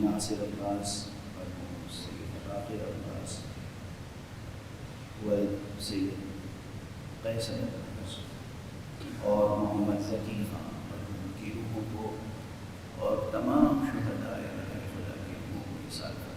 ناصر عباس مرحوم سید راقی عباس والد سید قیصر عباس اور محمد ذکی خان مرحوم کی روحوں کو اور تمام شہدائے خدا کی روحوں کو ایصال فرمائے۔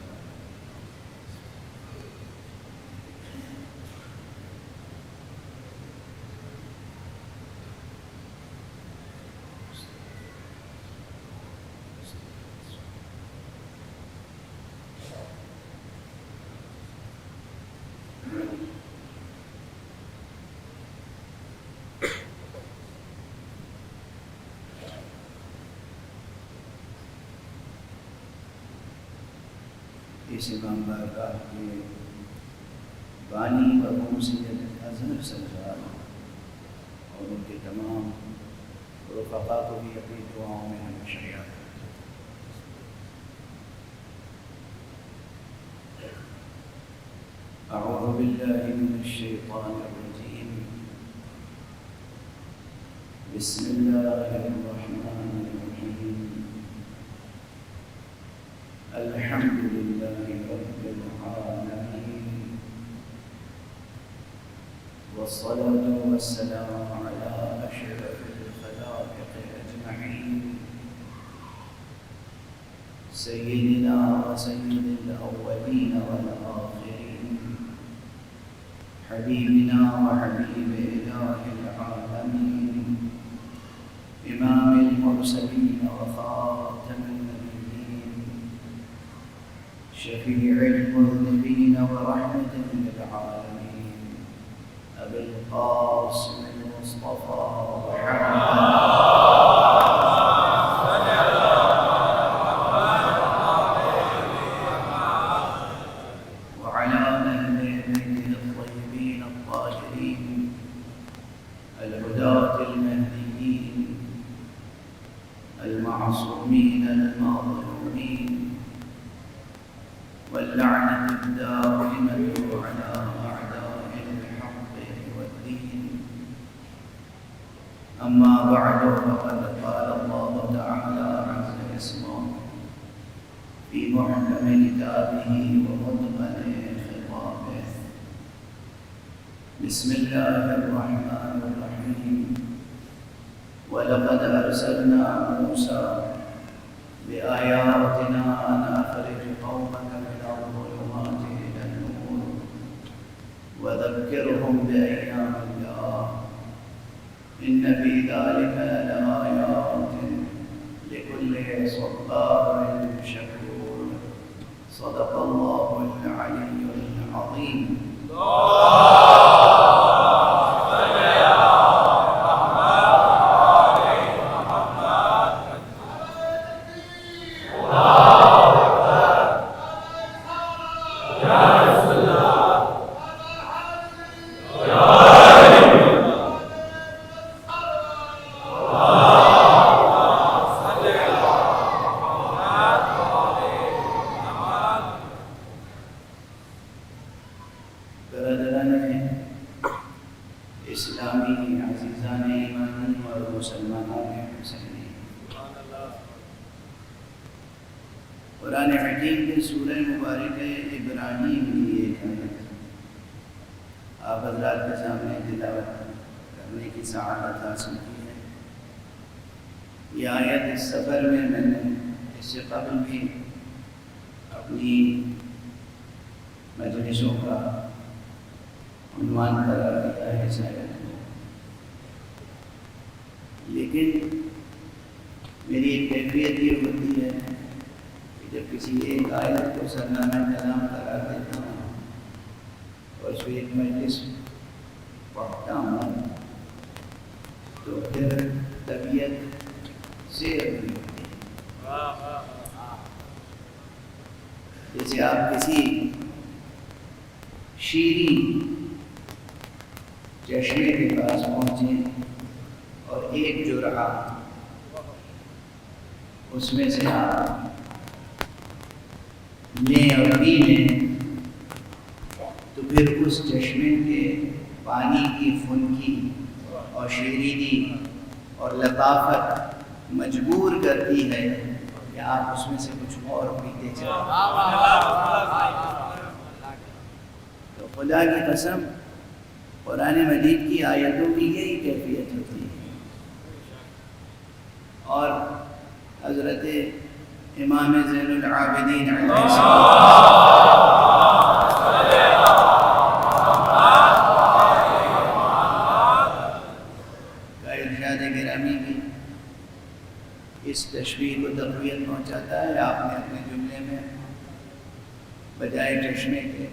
اس امام بارگاہ کے بانی مرحوم سید اظہر سرکار اور ان کے تمام رفقا کو بھی اپنی دعاؤں میں ہمیشہ یاد رکھیں۔ اعوذ باللہ من الشیطان الرجیم، بسم اللہ الرحمن الرحیم، الحمد لله رب العالمين، والصلاة والسلام على أشرف الخلائق أجمعين، سيدنا وسيد الأولين والآخرين، حبيبنا وحبيب إله العالمين، إمام المرسلين وخاتم شفيع المذنبين ورحمة للعالمين، أبي القاسم المصطفى محمد وعلى أهل بيته الطيبين الطاهرين الهداة المهديين المعصومين المظلومين، واللعنة الدائمة على أعداء الحق والدين. أما بعد، فقد قال الله تعالى عز اسمه في محكم كتابه ومتقن خطابه، بسم الله الرحمن الرحيم، ولقد أرسلنا موسى بآياتنا أن أخرج قومك من الظلمات إلى النور وذكرهم بأيام الله، إن في ذلك لآيات لكل صبار شكور، صدق الله العلي العظيم. اسلامی عزیزان ایمان اور مسلمانان حسینی، قرآن حکیم کے سورہ مبارک ابراہیم کی ایک آیت آپ حضرات کے سامنے تلاوت کرنے کی سعادت حاصل کی ہے۔ یہ آیت اس سفر میں نے اس سے قبل بھی اپنی مجلسوں کا عنوان قرار دیا ہے اس آیت کو، لیکن میری ایک کیفیت یہ ہوتی ہے کہ جب کسی ایک آیت کو سرنامہ کلام قرار دیتا ہوں اور اس پہ ایک مجلس پڑھتا ہوں تو پھر طبیعت سے ہوتی ہے، جیسے آپ کسی شیریں چشمے کے پاس پہنچیں اور ایک جرعہ اس میں سے آپ لیں اور پی لیں تو پھر اس چشمے کے پانی کی فنکی اور شیرینی اور لطافت مجبور کرتی ہے کہ آپ اس میں سے کچھ اور پیتے چلیں۔ تو خدا کی قسم قرآن مجید کی آیتوں کی یہی کیفیت ہوتی ہے۔ اور حضرت امام زین العابدین علیہ السلام کا ارشاد گرامی بھی اس تشبیہ کو تقویت پہنچاتا ہے۔ آپ نے اپنے جملے میں بجائے چشمے کے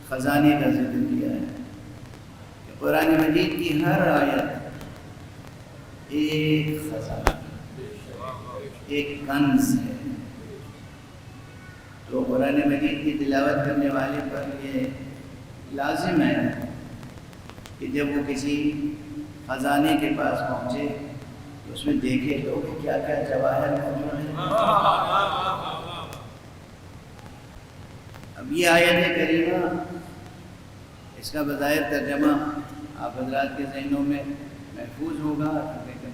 خزانے کا ذکر کیا ہے کہ قرآن مجید کی ہر آیت ایک خزانہ، ایک کنز ہے۔ تو قرآن مجید کی تلاوت کرنے والے پر یہ لازم ہے کہ جب وہ کسی خزانے کے پاس پہنچے تو اس میں دیکھے تو کہ کیا کیا جواہر موجود ہیں۔ اب یہ آیت کریمہ، اس کا بظاہر ترجمہ آپ حضرات کے ذہنوں میں محفوظ ہوگا، لیکن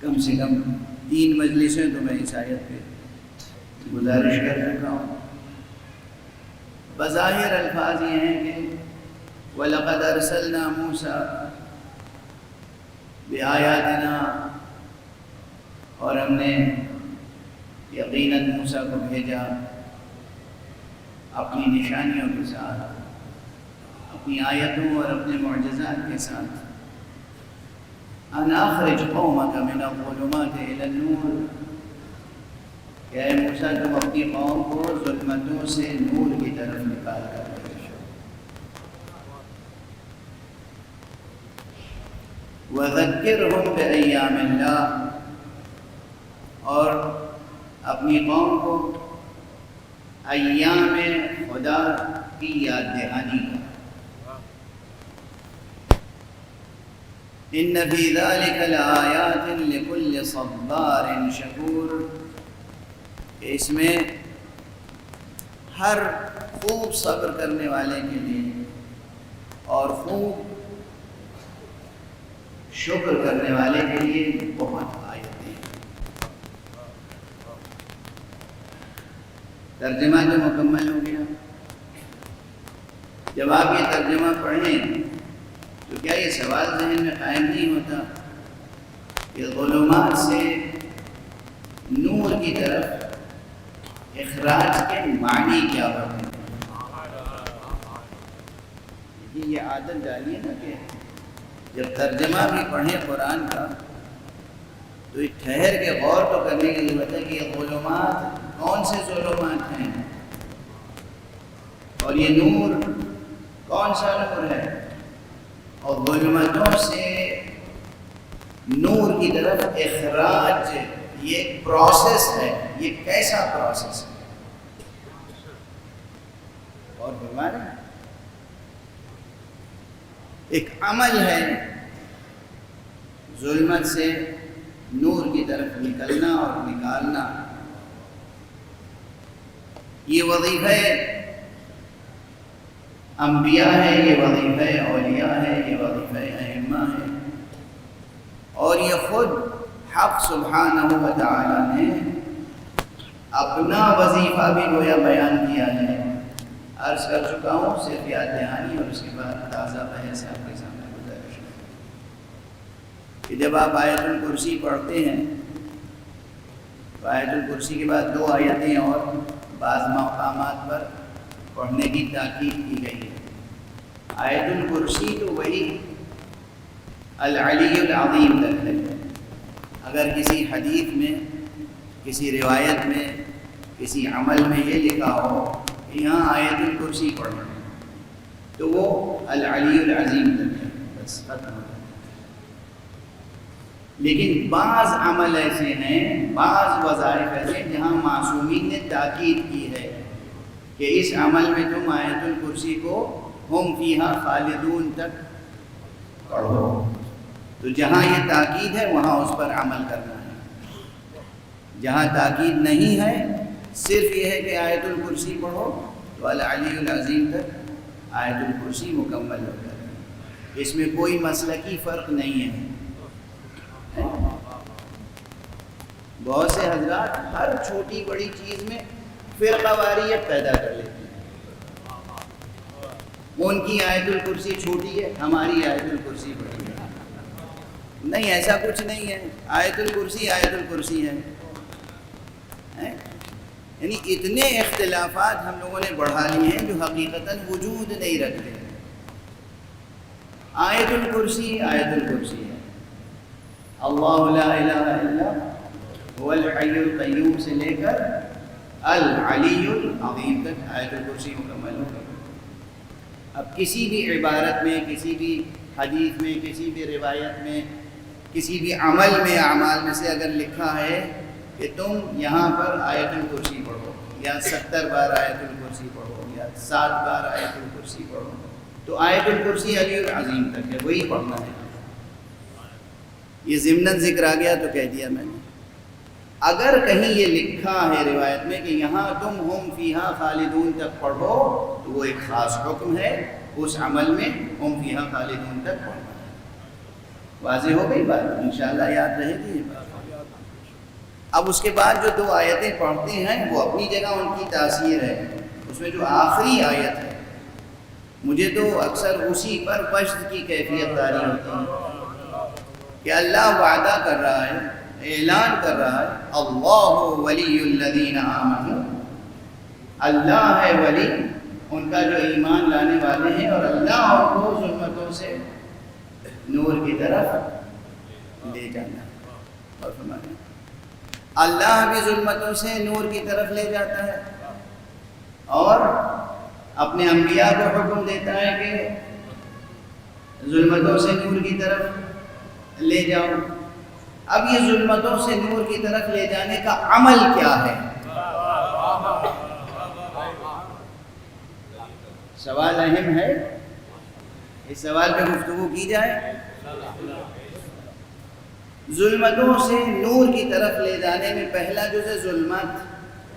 کم سے کم 3 مجلسیں تو میں اس آیت پہ گزارش کر چکا ہوں۔ بظاہر الفاظ یہ ہیں کہ وَلَقَدْ أَرْسَلْنَا مُوسَىٰ بِآيَاتِنَا، اور ہم نے یقیناً موسیٰ کو بھیجا اپنی نشانیوں کے ساتھ، اپنی آیتوں اور اپنے معجزات کے ساتھ۔ أَنْ أَخْرِجْ قَوْمَكَ مِنَ الظُّلُمَاتِ إِلَى النُّورِ، کہ اے موسیٰ تم اپنی قوم کو ظلمتوں سے نور کی طرف نکال کر بھیجو۔ وَذَكِّرْهُمْ بِأَيَّامِ اللَّهِ، اور اپنی قوم کو ایام خدا کی یاد دہانی کا۔ إِنَّ فِي ذَلِكَ لَآيَاتٍ لِكُلِّ صَبَّارٍ شَكُورٍ، اس میں ہر خوب صبر کرنے والے کے لیے اور خوب شکر کرنے والے کے لیے بہت آیتیں ہیں۔ ترجمہ جو مکمل ہو گیا، جب آپ یہ ترجمہ پڑھیں تو کیا یہ سوال ذہن میں قائم نہیں ہوتا کہ ظلمات سے نور کی طرف اخراج کے معنی کیا ہوتے ہیں؟ یہ عادت ڈالیے نا کہ جب ترجمہ بھی پڑھیں قرآن کا تو ٹھہر کے غور تو کرنے کی ضرورت ہے کہ یہ ظلمات کون سے ظلمات ہیں اور یہ نور کون سا نور ہے، اور ظلمتوں سے نور کی طرف اخراج یہ ایک پروسیس ہے، یہ کیسا پروسیس ہے؟ اور ہمارا ایک عمل ہے ظلمت سے نور کی طرف نکلنا اور نکالنا۔ یہ وظیفہ انبیاء ہے، یہ وظیفہ اولیاء ہے، یہ وظیفہ ائمہ ہے، اور یہ خود حق سبحانہ و تعالی نے اپنا وظیفہ بھی گویا بیان کیا ہے۔ عرض کر چکا ہوں، صرف یاد دہانی اور اس کے بعد تازہ بحث آپ کے سامنے گزارش ہے کہ جب آپ آیت الکرسی پڑھتے ہیں تو آیت الکرسی کے بعد 2 آیتیں اور بعض مقامات پر پڑھنے کی تاکید کی گئی ہے۔ آیت الکرسی تو وہی العلی العظیم تک ہے۔ اگر کسی حدیث میں، کسی روایت میں، کسی عمل میں یہ لکھا ہو کہ یہاں آیت الکرسی پڑھنا تو وہ العلی العظیم تک ہے، بس ختم ہو جائے۔ لیکن بعض عمل ایسے ہیں، بعض وظائف ایسے جہاں معصومین نے تاکید کی ہے کہ اس عمل میں تم آیت الکرسی کو ہم فیہا خالدون تک پڑھو، تو جہاں یہ تاکید ہے وہاں اس پر عمل کرنا ہے۔ جہاں تاکید نہیں ہے، صرف یہ ہے کہ آیت الکرسی پڑھو، تو العلی العظیم تک آیت الکرسی مکمل ہو جائے۔ اس میں کوئی مسلکی فرق نہیں ہے۔ بہت سے حضرات ہر چھوٹی بڑی چیز میں فرقہ واریت پیدا کر لیتے ہیں. ان کی آیت الکرسی چھوٹی ہے، ہماری آیت الکرسی بڑی ہے. نہیں، ایسا کچھ نہیں ہے. آیت الکرسی ہے. یعنی اتنے اختلافات ہم لوگوں نے بڑھا لیے ہیں جو حقیقتاً وجود نہیں رکھتے. آیت الکرسی ہے. اللہ لا الہ الا هو الحی القیوم سے لے کر العلی العظیم تک آیت الکرسی مکمل ہو گئی. اب کسی بھی عبارت میں، کسی بھی حدیث میں، کسی بھی روایت میں، کسی بھی عمل میں، اعمال میں سے اگر لکھا ہے کہ تم یہاں پر آیت الکرسی پڑھو، یا 70 بار آیت الکرسی پڑھو، یا 7 بار آیت الکرسی پڑھو، تو آیت الکرسی علی العظیم تک ہے، وہی پڑھنا ہے. یہ ضمناً ذکر آ گیا تو کہہ دیا میں نے. اگر کہیں یہ لکھا ہے روایت میں کہ یہاں تم ہم فیہا خالدون تک پڑھو، تو وہ ایک خاص حکم ہے، اس عمل میں ہم فیہا خالدون تک پڑھنا ہے. واضح ہو گئی بات؟ انشاءاللہ یاد رہے گی یہ بات. اب اس کے بعد جو 2 آیتیں پڑھتے ہیں وہ اپنی جگہ ان کی تاثیر ہے. اس میں جو آخری آیت ہے، مجھے تو اکثر اسی پر پشت کی کیفیت طاری ہوتی ہے کہ اللہ وعدہ کر رہا ہے، اعلان کر رہا ہے، اللہ ولی الذین آمنوا، اللہ ہے ولی ان کا جو ایمان لانے والے ہیں، اور اللہ ان کو ظلمتوں سے نور کی طرف لے جانا ہے. اور فرمایا اللہ بھی ظلمتوں سے نور کی طرف لے جاتا ہے، اور اپنے انبیاء کو حکم دیتا ہے کہ ظلمتوں سے نور کی طرف لے جاؤ. اب یہ ظلمتوں سے نور کی طرف لے جانے کا عمل کیا ہے؟ سوال اہم ہے، اس سوال پہ گفتگو کی جائے. ظلمتوں سے نور کی طرف لے جانے میں پہلا جز ہے ظلمت،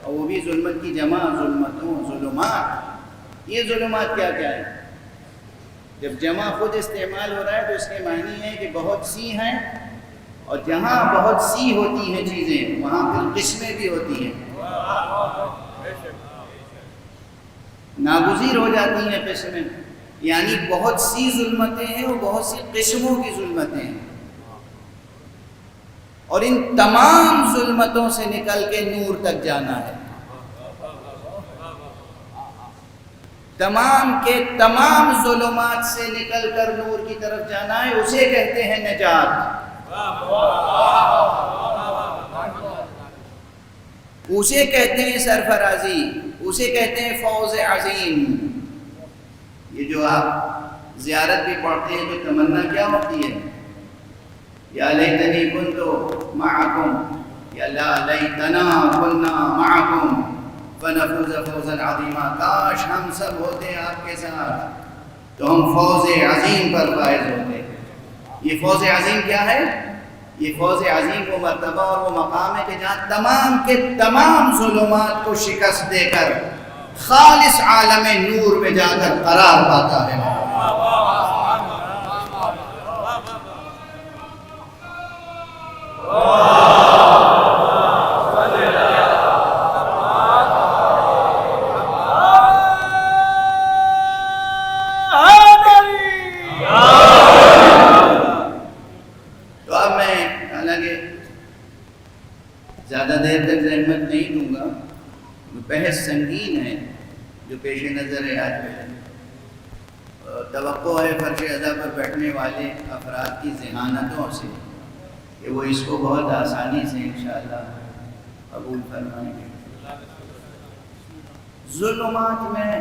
اور وہ بھی ظلمت کی جمع ظلمتوں، ظلمات. یہ ظلمات کیا کیا ہے؟ جب جمع خود استعمال ہو رہا ہے تو اس کے معنی ہے کہ بہت سی ہیں، اور جہاں بہت سی ہوتی ہیں چیزیں وہاں پھر قسمیں بھی ہوتی ہیں، ناگزیر ہو جاتی ہیں قسمیں. یعنی بہت سی ظلمتیں ہیں اور بہت سی قسموں کی ظلمتیں ہیں، اور ان تمام ظلمتوں سے نکل کے نور تک جانا ہے. تمام کے تمام ظلمات سے نکل کر نور کی طرف جانا ہے، اسے کہتے ہیں نجات، اسے کہتے ہیں سرفرازی، اسے کہتے ہیں فوز عظیم. یہ جو آپ زیارت بھی پڑھتے ہیں تو تمنا کیا ہوتی ہے؟ یا لیتنی کنت معکم، یا لا لیتنا کننا معکم فنفوز فوزا عظیما. کاش ہم سب ہوتے آپ کے ساتھ تو ہم فوز عظیم پر فائز ہوتے. یہ فوز عظیم کیا ہے؟ یہ فوز عظیم وہ مرتبہ اور وہ مقام ہے کہ جہاں تمام کے تمام ظلمات کو شکست دے کر خالص عالم نور میں جا کر قرار پاتا ہے. زیادہ دیر تک زحمت نہیں دوں گا، بحث سنگین ہے جو پیش نظر ہے آج میرے. توقع ہے فرش ادا پر بیٹھنے والے افراد کی ذہانتوں سے کہ وہ اس کو بہت آسانی سے انشاءاللہ قبول فرمائیں گے. ظلمات میں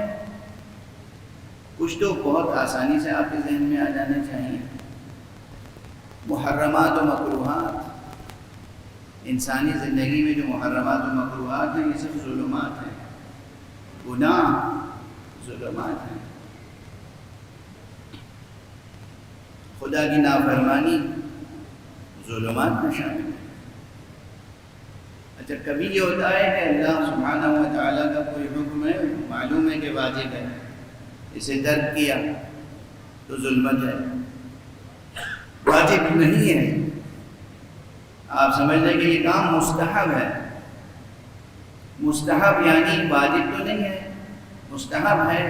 کچھ تو بہت آسانی سے آپ کے ذہن میں آ جانا چاہیے. محرمات و مکروہات، انسانی زندگی میں جو محرمات و مکروہات ہیں یہ سب ظلمات ہیں. گناہ ظلمات ہیں، خدا کی نافرمانی ظلمات میں شامل ہے. اچھا، کبھی یہ ہوتا ہے کہ اللہ سبحانہ و تعالیٰ کا کوئی حکم ہے، معلوم ہے کہ واجب ہے، اسے ترک کیا تو ظلمت ہے. واجب نہیں ہے، آپ سمجھ لیں کہ یہ کام مستحب ہے. مستحب یعنی واجب تو نہیں ہے، مستحب ہے،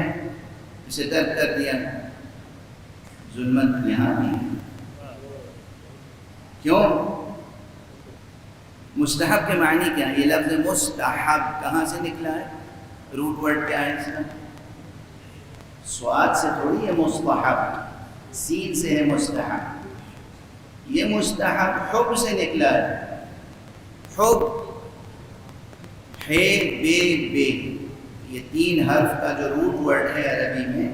اسے ترک کر دیا. ظلمت یہاں بھی کیوں؟ مستحب کے معنی کیا ہے؟ یہ لفظ مستحب کہاں سے نکلا ہے؟ روٹ ورڈ کیا ہے اس کا؟ سواد سے تھوڑی ہے مستحب، سین سے ہے مستحب. یہ مستحب حب سے نکلا ہے. حب ہے بے بے، یہ 3 حرف کا جو روٹ ورڈ ہے عربی میں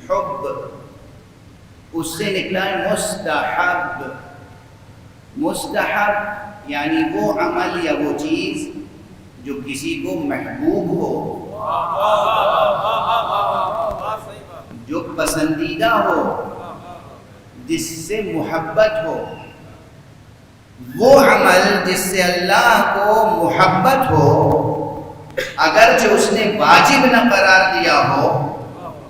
حب، اس سے نکلا ہے مستحب. مستحب یعنی وہ عمل یا وہ چیز جو کسی کو محبوب ہو، جو پسندیدہ ہو، جس سے محبت ہو. وہ عمل جس سے اللہ کو محبت ہو، اگرچہ اس نے واجب نہ قرار دیا ہو،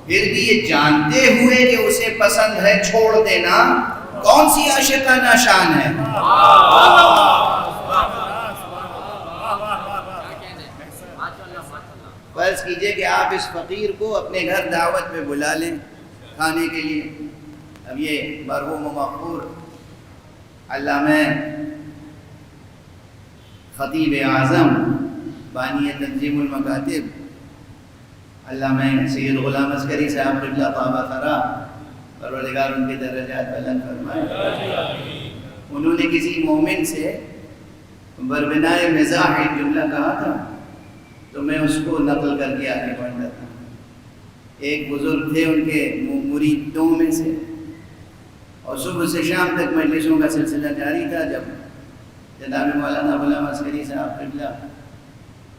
پھر بھی یہ جانتے ہوئے کہ اسے پسند ہے چھوڑ دینا کون سی عاشقانہ شان ہے؟ فرض کیجئے کہ آپ اس فقیر کو اپنے گھر دعوت میں بلا لیں کھانے کے لیے. اب یہ مرحوم و مغفور علامہ خطیب اعظم بانی تنظیم المکاتب علامہ سید غلام عسکری صاحب قبلہ طابہ ثرا، پروردگار ان کے درجات بلند فرمائے، انہوں نے کسی مومن سے بربنائے مزاح ایک جملہ کہا تھا، تو میں اس کو نقل کر کے آگے بڑھ جاتا ہوں. ایک بزرگ تھے ان کے مریدوں میں سے، اور صبح سے شام تک مجلسوں کا سلسلہ جاری تھا. جب جناب مولانا غلام عسکری صاحب قبلہ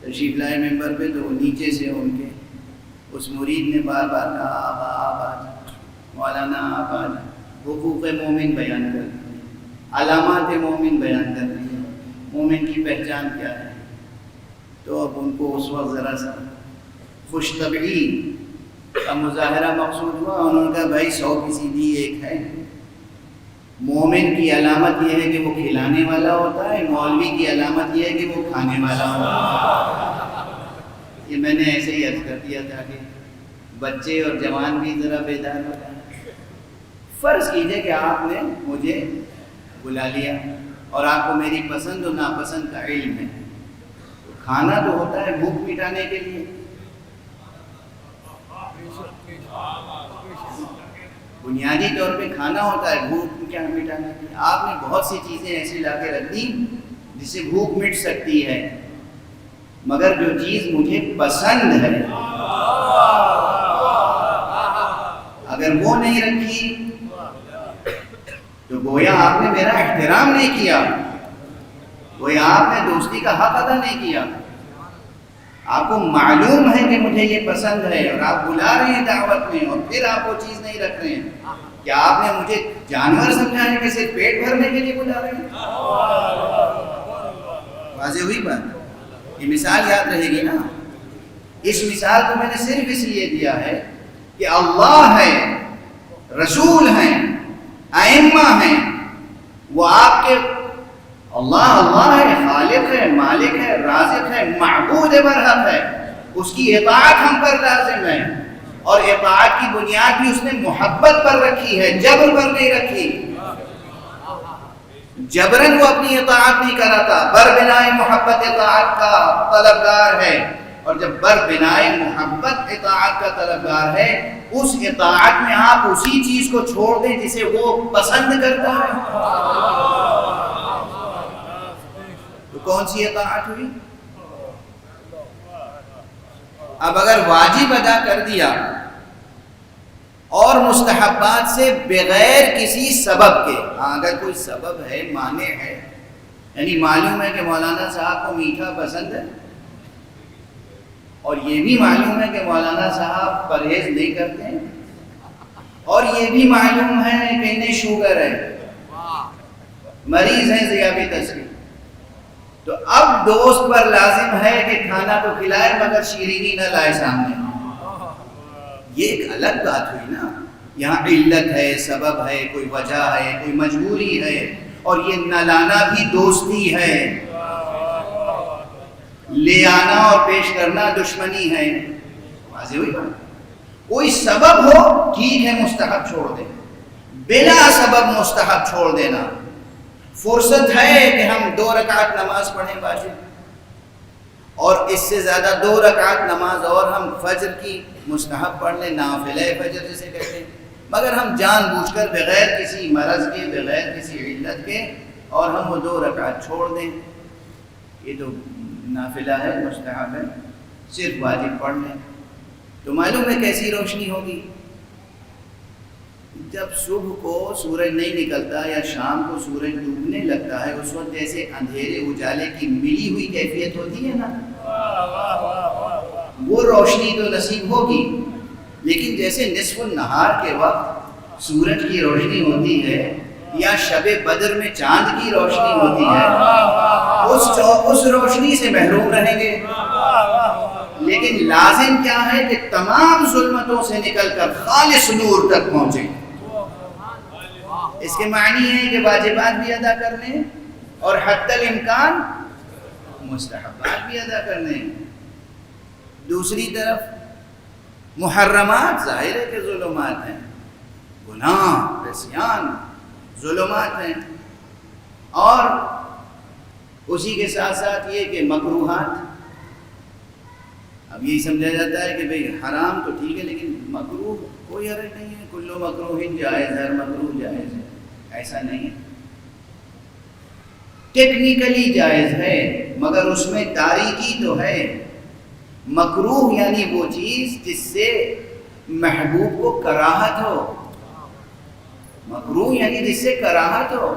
تشریف لائے ممبر پہ، تو نیچے سے ان کے اس مرید نے بار بار کہا آپ آ جائیں مولانا، آپ آ جائیں. حقوق مومن بیان کر دیے، علامات مومن بیان کر دیے، مومن کی پہچان کیا ہے. تو اب ان کو اس وقت ذرا سا خوش طبعی کا مظاہرہ مقصود ہوا. انہوں نے کہا بھائی 100 کی سیدھی ایک ہے، مومن کی علامت یہ ہے کہ وہ کھلانے والا ہوتا ہے، مولوی کی علامت یہ ہے کہ وہ کھانے والا ہوتا ہے. یہ میں نے ایسے ہی عرض کر دیا تھا کہ بچے اور جوان بھی ذرا بیدار ہو جائیں. فرض کیجئے کہ آپ نے مجھے بلا لیا اور آپ کو میری پسند و ناپسند کا علم ہے. کھانا تو ہوتا ہے بھوک مٹانے کے لیے، بنیادی طور پہ کھانا ہوتا ہے بھوک مٹانے کے لیے. آپ نے بہت سی چیزیں ایسی لا کے رکھ دی جس سے بھوک مٹ سکتی ہے، مگر جو چیز مجھے پسند ہے اگر وہ نہیں رکھی تو گویا آپ نے میرا احترام نہیں کیا، گویا آپ نے دوستی کا حق ادا نہیں کیا. آپ کو معلوم ہے کہ مجھے یہ پسند ہے اور آپ بلا رہے ہیں دعوت میں اور پھر آپ وہ چیز نہیں رکھ رہے ہیں. کیا آپ نے مجھے جانور سمجھا ہے کہ صرف پیٹ بھرنے کے لیے بلا رہے ہیں؟ واضح ہوئی بات؟ یہ مثال یاد رہے گی نا. اس مثال کو میں نے صرف اس لیے دیا ہے کہ اللہ ہے، رسول ہیں، ائمہ ہیں، وہ آپ کے اللہ ہے، خالق ہے، مالک ہے، رازق ہے، معبود برحق ہے. اس کی اطاعت ہم پر لازم ہے، اور اطاعت کی بنیاد بھی اس نے محبت پر رکھی ہے، جبر پر نہیں رکھی. جبرن وہ اپنی اطاعت نہیں کراتا، بربنائے محبت اطاعت کا طلبگار ہے. اور جب بربنائے محبت اطاعت کا طلبگار ہے، اس اطاعت میں آپ اسی چیز کو چھوڑ دیں جسے وہ پسند کرتا ہے. تو کون سی اطاعت ہوئی؟ اب اگر واجب ادا کر دیا اور مستحبات سے بغیر کسی سبب کے، اگر کوئی سبب ہے، مانع ہے، یعنی معلوم ہے کہ مولانا صاحب کو میٹھا پسند ہے اور یہ بھی معلوم ہے کہ مولانا صاحب پرہیز نہیں کرتے ہیں، اور یہ بھی معلوم ہے کہ انہیں شوگر ہے، مریض ہیں ذیابیطس کے، تو اب دوست پر لازم ہے کہ کھانا تو کھلائے مگر شیرینی نہ لائے سامنے. یہ ایک الگ بات ہوئی نا. یہاں علت ہے، سبب ہے، کوئی وجہ ہے، کوئی مجبوری ہے، اور یہ نہ لانا بھی دوستی ہے، لے آنا اور پیش کرنا دشمنی ہے۔ واضح ہوئی بات؟ کوئی سبب ہو ٹھیک ہے مستحب چھوڑ دیں، بلا سبب مستحب چھوڑ دینا، فرصت ہے کہ ہم 2 رکعت نماز پڑھیں واجب، اور اس سے زیادہ 2 رکعت نماز اور ہم فجر کی مستحب پڑھ لیں، نافلہ فجر جسے کہتے ہیں، مگر ہم جان بوجھ کر بغیر کسی مرض کے، بغیر کسی علت کے، اور ہم وہ 2 رکعت چھوڑ دیں، یہ تو نافلہ ہے، مستحب ہے، صرف واجب پڑھ لیں۔ تو معلوم ہے کیسی روشنی ہوگی؟ جب صبح کو سورج نہیں نکلتا یا شام کو سورج ڈوبنے لگتا ہے، اس وقت جیسے اندھیرے اجالے کی ملی ہوئی کیفیت ہوتی ہے نا، وہ روشنی تو نصیب ہوگی، لیکن جیسے نصف النہار کے وقت سورج کی روشنی ہوتی ہے یا شب بدر میں چاند کی روشنی ہوتی ہے، اس روشنی سے محروم رہیں گے۔ لیکن لازم کیا ہے کہ تمام ظلمتوں سے نکل کر خالص نور تک پہنچیں۔ اس کے معنی ہے کہ واجبات بھی ادا کرنے اور حتی الامکان مستحبات بھی ادا کرنے۔ دوسری طرف محرمات ظاہر ہے کہ ظلمات ہیں، گناہ، عصیان ظلمات ہیں، اور اسی کے ساتھ ساتھ یہ کہ مکروہات، اب یہی سمجھا جاتا ہے کہ بھئی حرام تو ٹھیک ہے لیکن مکروہ کوئی حرج نہیں ہے، کل مکروہ جائز ہے، مکروہ جائز ہے، ایسا نہیں ہے، ٹیکنیکلی جائز ہے مگر اس میں تاریکی تو ہے۔ مکروہ یعنی وہ چیز جس سے محبوب کو کراہت ہو، مکروہ یعنی جس سے کراہت ہو،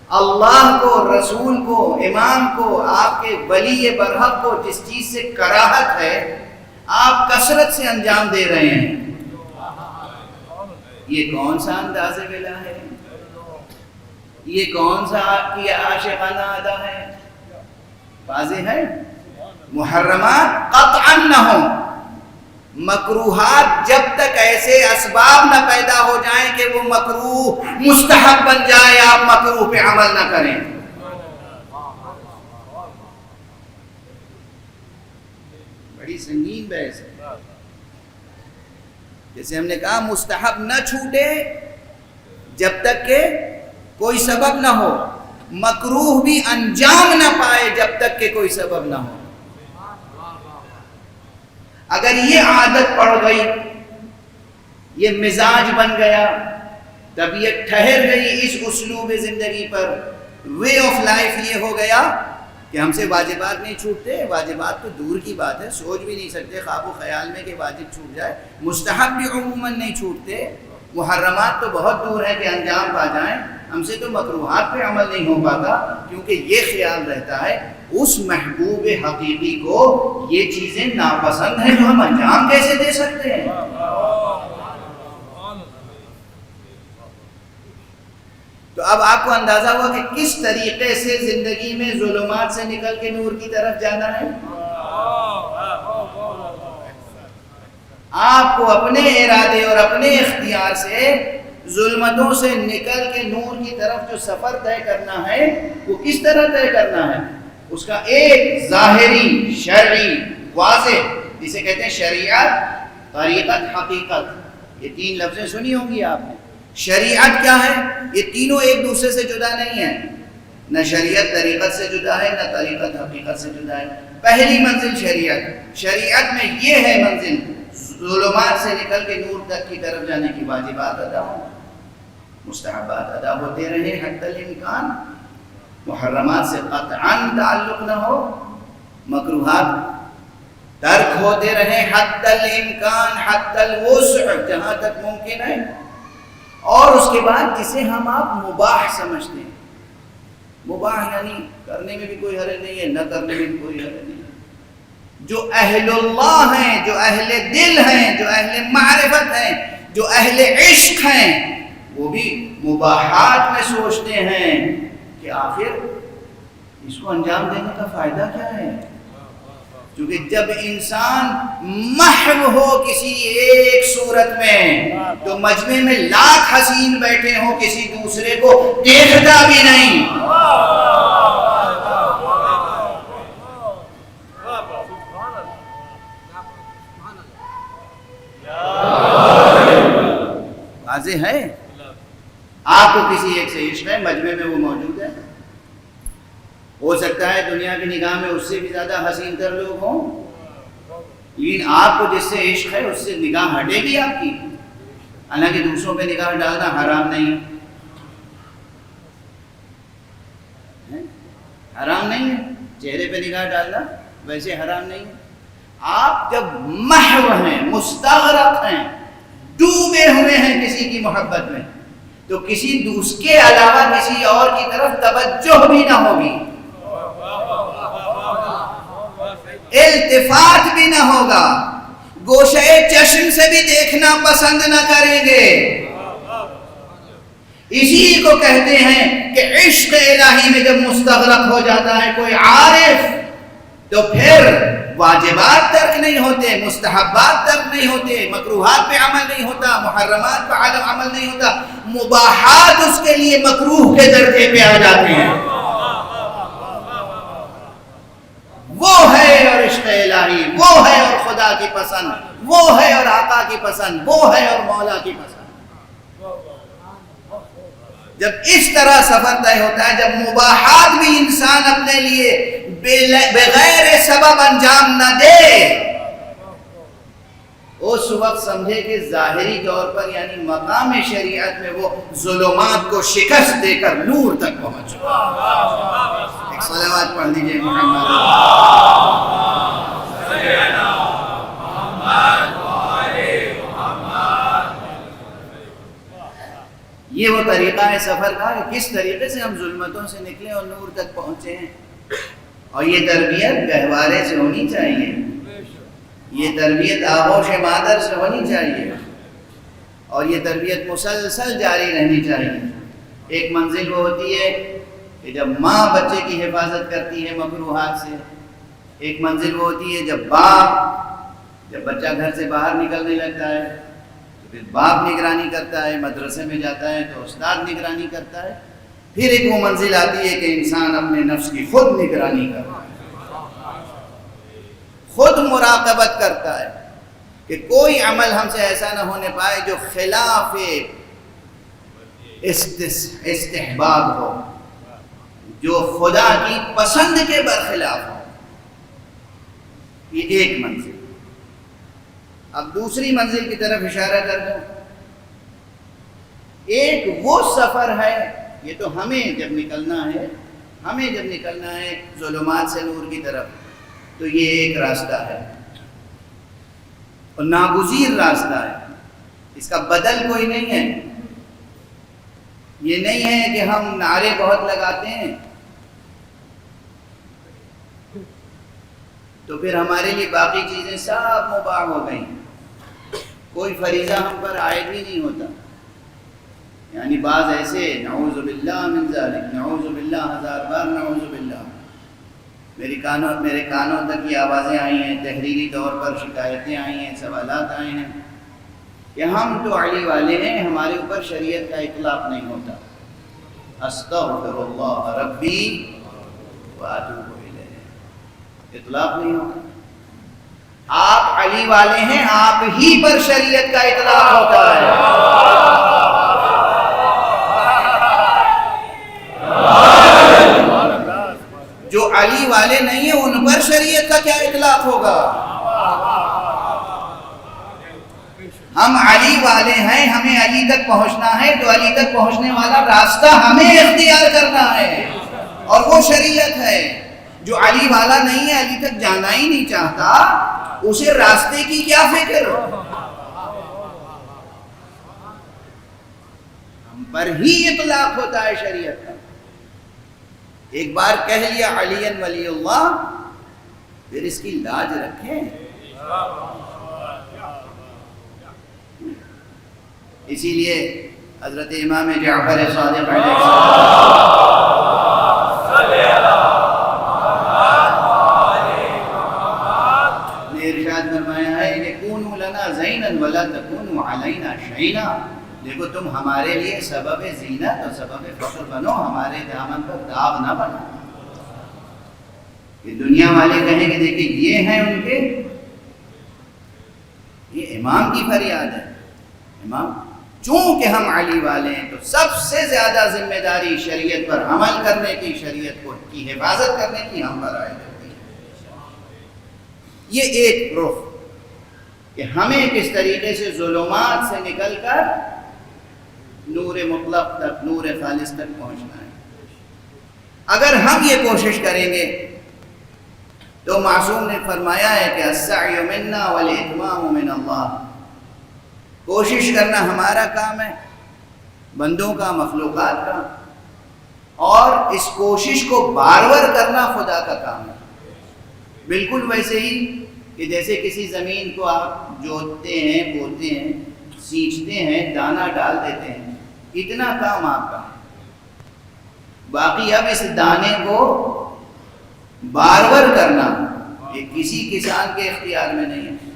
اللہ کو، رسول کو، امام کو، آپ کے ولی برحق کو جس چیز سے کراہت ہے آپ کثرت سے انجام دے رہے ہیں، یہ کون سا انداز ولا ہے؟ یہ کون سا آپ کی عاشقانہ ادا ہے؟ واضح ہے محرمات قطعا نہ ہوں، مکروہات جب تک ایسے اسباب نہ پیدا ہو جائیں کہ وہ مکروہ مستحب بن جائے، آپ مکروہ پہ عمل نہ کریں۔ بڑی سنگین بحث ہے۔ جیسے ہم نے کہا مستحب نہ چھوٹے جب تک کہ کوئی سبب نہ ہو، مکروہ بھی انجام نہ پائے جب تک کہ کوئی سبب نہ ہو۔ اگر یہ عادت پڑ گئی، یہ مزاج بن گیا، طبیعت ٹھہر گئی اس اسلوب زندگی پر، وے آف لائف یہ ہو گیا کہ ہم سے واجبات نہیں چھوٹتے، واجبات تو دور کی بات ہے، سوچ بھی نہیں سکتے خواب و خیال میں کہ واجب چھوٹ جائے، مستحب بھی عموماً نہیں چھوٹتے، محرمات تو بہت دور ہے کہ انجام پا جائیں، ہم سے تو مکروہات پہ عمل نہیں ہو پاتا، کیونکہ یہ خیال رہتا ہے اس محبوب حقیقی کو یہ چیزیں ناپسند ہیں جو ہم انجام کیسے دے سکتے ہیں۔ تو اب آپ کو اندازہ ہوا کہ کس طریقے سے زندگی میں ظلمات سے نکل کے نور کی طرف جانا ہے۔ آپ کو اپنے ارادے اور اپنے اختیار سے ظلمتوں سے نکل کے نور کی طرف جو سفر طے کرنا ہے وہ کس طرح طے کرنا ہے، اس کا ایک ظاہری، شرعی، واضح، جسے کہتے ہیں شریعت، طریقت، حقیقت، یہ 3 لفظیں سنی ہوں گی آپ نے۔ شریعت کیا ہے؟ یہ تینوں ایک دوسرے سے جدا نہیں ہیں، نہ شریعت طریقت سے جدا ہے، نہ طریقت حقیقت سے جدا ہے۔ پہلی منزل شریعت، شریعت میں یہ ہے منزل، ظلمات سے نکل کے نور تک کی طرف جانے کی واجبات ادا ہوں، مستحبات ادا ہوتے رہے حتی الامکان، محرمات سے قطعاً تعلق نہ ہو، مکروہات ترک ہوتے رہے حتی الامکان، حتی الوسع، جہاں تک ممکن ہے، اور اس کے بعد جسے ہم آپ مباح سمجھتے ہیں، مباح یعنی کرنے میں بھی کوئی حرج نہیں ہے، نہ کرنے میں بھی کوئی حرج نہیں ہے، جو اہل اللہ ہیں، جو اہل دل ہیں، جو اہل معرفت ہیں، جو اہل عشق ہیں، وہ بھی مباحات میں سوچتے ہیں کہ آخر اس کو انجام دینے کا فائدہ کیا ہے، کیونکہ جب انسان محو ہو کسی ایک صورت میں تو مجمع میں لاکھ حسین بیٹھے ہوں کسی دوسرے کو دیکھتا بھی نہیں. واضح ہے آپ کو کسی ایک سے عشق ہے, مجمع میں وہ موجود ہے. ہو سکتا ہے دنیا کی نگاہ میں اس سے بھی زیادہ حسین تر لوگ ہوں, لیکن آپ کو جس سے عشق ہے اس سے نگاہ ہٹے گی آپ کی. حالانکہ دوسروں پہ نگاہ ڈالنا حرام نہیں ہے, حرام نہیں ہے. چہرے پہ نگاہ ڈالنا ویسے حرام نہیں ہے. آپ جب محو ہیں, مستغرق ہیں, ڈوبے ہوئے ہیں کسی کی محبت میں, تو کسی دوسرے کے علاوہ کسی اور کی طرف توجہ بھی نہ ہوگی, التفات بھی نہ ہوگا, گوشے چشم سے بھی دیکھنا پسند نہ کریں گے. اسی کو کہتے ہیں کہ عشق الہی میں جب مستغرق ہو جاتا ہے کوئی عارف, تو پھر واجبات ترک نہیں ہوتے, مستحبات ترک نہیں ہوتے, مکروہات پہ عمل نہیں ہوتا, محرمات پہ عمل نہیں ہوتا, مباحات اس کے لیے مکروہ کے درجے پہ آ جاتے ہیں. وہ ہے اور عشق الہی, وہ ہے اور خدا کی پسند, وہ ہے اور آقا کی پسند, وہ ہے اور مولا کی پسند. جب اس طرح سفر طے ہوتا ہے, جب مباحات بھی انسان اپنے لیے بغیر سبب انجام نہ دے, اس وقت سمجھے کہ ظاہری طور پر یعنی مقام شریعت میں وہ ظلمات کو شکست دے کر نور تک پہنچ. ایک صلوات پڑھ لیجئے محمد. یہ وہ طریقہ ہے سفر کا کہ کس طریقے سے ہم ظلمتوں سے نکلیں اور نور تک پہنچے ہیں. اور یہ تربیت گہوارے سے ہونی چاہیے, یہ تربیت آغوش مادر سے ہونی چاہیے, اور یہ تربیت مسلسل جاری رہنی چاہیے. ایک منزل وہ ہوتی ہے کہ جب ماں بچے کی حفاظت کرتی ہے مکروہات سے, ایک منزل وہ ہوتی ہے جب بچہ گھر سے باہر نکلنے لگتا ہے تو پھر باپ نگرانی کرتا ہے, مدرسے میں جاتا ہے تو استاد نگرانی کرتا ہے. پھر ایک وہ منزل آتی ہے کہ انسان اپنے نفس کی خود نگرانی کرتا ہے, خود مراقبت کرتا ہے کہ کوئی عمل ہم سے ایسا نہ ہونے پائے جو خلاف استحباب ہو, جو خدا کی پسند کے برخلاف ہو. یہ ایک منزل. اب دوسری منزل کی طرف اشارہ کر دوں. ایک وہ سفر ہے, یہ تو ہمیں جب نکلنا ہے ظلمات سے نور کی طرف, تو یہ ایک راستہ ہے اور ناگزیر راستہ ہے, اس کا بدل کوئی نہیں ہے. یہ نہیں ہے کہ ہم نعرے بہت لگاتے ہیں تو پھر ہمارے لیے باقی چیزیں سب مباح ہو گئیں, کوئی فریضہ ہم پر عائد بھی نہیں ہوتا. یعنی بعض ایسے نعوذ باللہ من ذالک, نعوذ باللہ, ہزار بار نعوذ باللہ, میرے کانوں تک یہ آوازیں آئی ہیں, تحریری طور پر شکایتیں آئی ہیں, سوالات آئے ہیں کہ ہم تو علی والے ہیں, ہمارے اوپر شریعت کا اطلاق نہیں ہوتا. استغفر اللہ ربی واتوب الیہ, اطلاق نہیں ہوتا. آپ علی والے ہیں, آپ ہی پر شریعت کا اطلاق ہوتا ہے. جو علی والے نہیں ہیں ان پر شریعت کا کیا اطلاق ہوگا؟ ہم علی والے ہیں, ہمیں علی تک پہنچنا ہے, تو علی تک پہنچنے والا راستہ ہمیں اختیار کرنا ہے, اور وہ شریعت ہے. جو علی والا نہیں ہے, علی تک جانا ہی نہیں چاہتا, اسے راستے کی کیا فکر؟ ہم پر ہی اطلاق ہوتا ہے شریعت کا. ایک بار کہہ لیا علی ولی اللہ, پھر اس کی لاج رکھیں. اسی لیے حضرت امام جعفر صادق علیہ السلام لنا زینا ولا تکونوا علینا شینا، دیکھو تم ہمارے لیے سبب زینت اور سبب فخر بنو، ہمارے دامن پر داغ نہ بنا۔ کہ دنیا والے کہیں کہ دیکھیں یہ ہیں ان کے، یہ امام کی فریاد ہے۔ امام چونکہ ہم علی والے ہیں تو سب سے زیادہ ذمہ داری شریعت پر عمل کرنے کی، شریعت کو کی حفاظت کرنے کی ہم پر عائد ہوتی ہے۔ یہ ایک رخ کہ ہمیں کس طریقے سے ظلمات سے نکل کر نور مطلق تک، نور خالص تک پہنچنا ہے۔ اگر ہم یہ کوشش کریں گے تو معصوم نے فرمایا ہے کہ السعی منا والاتمام من اللہ، کوشش کرنا ہمارا کام ہے، بندوں کا، مخلوقات کا، اور اس کوشش کو بارور کرنا خدا کا کام ہے۔ بالکل ویسے ہی کہ جیسے کسی زمین کو آپ جوتتے ہیں، بوتے ہیں، سینچتے ہیں، دانہ ڈال دیتے ہیں، اتنا کام آپ کا ہے۔ باقی اب اس دانے کو بارور کرنا یہ کسی کسان کے اختیار میں نہیں ہے،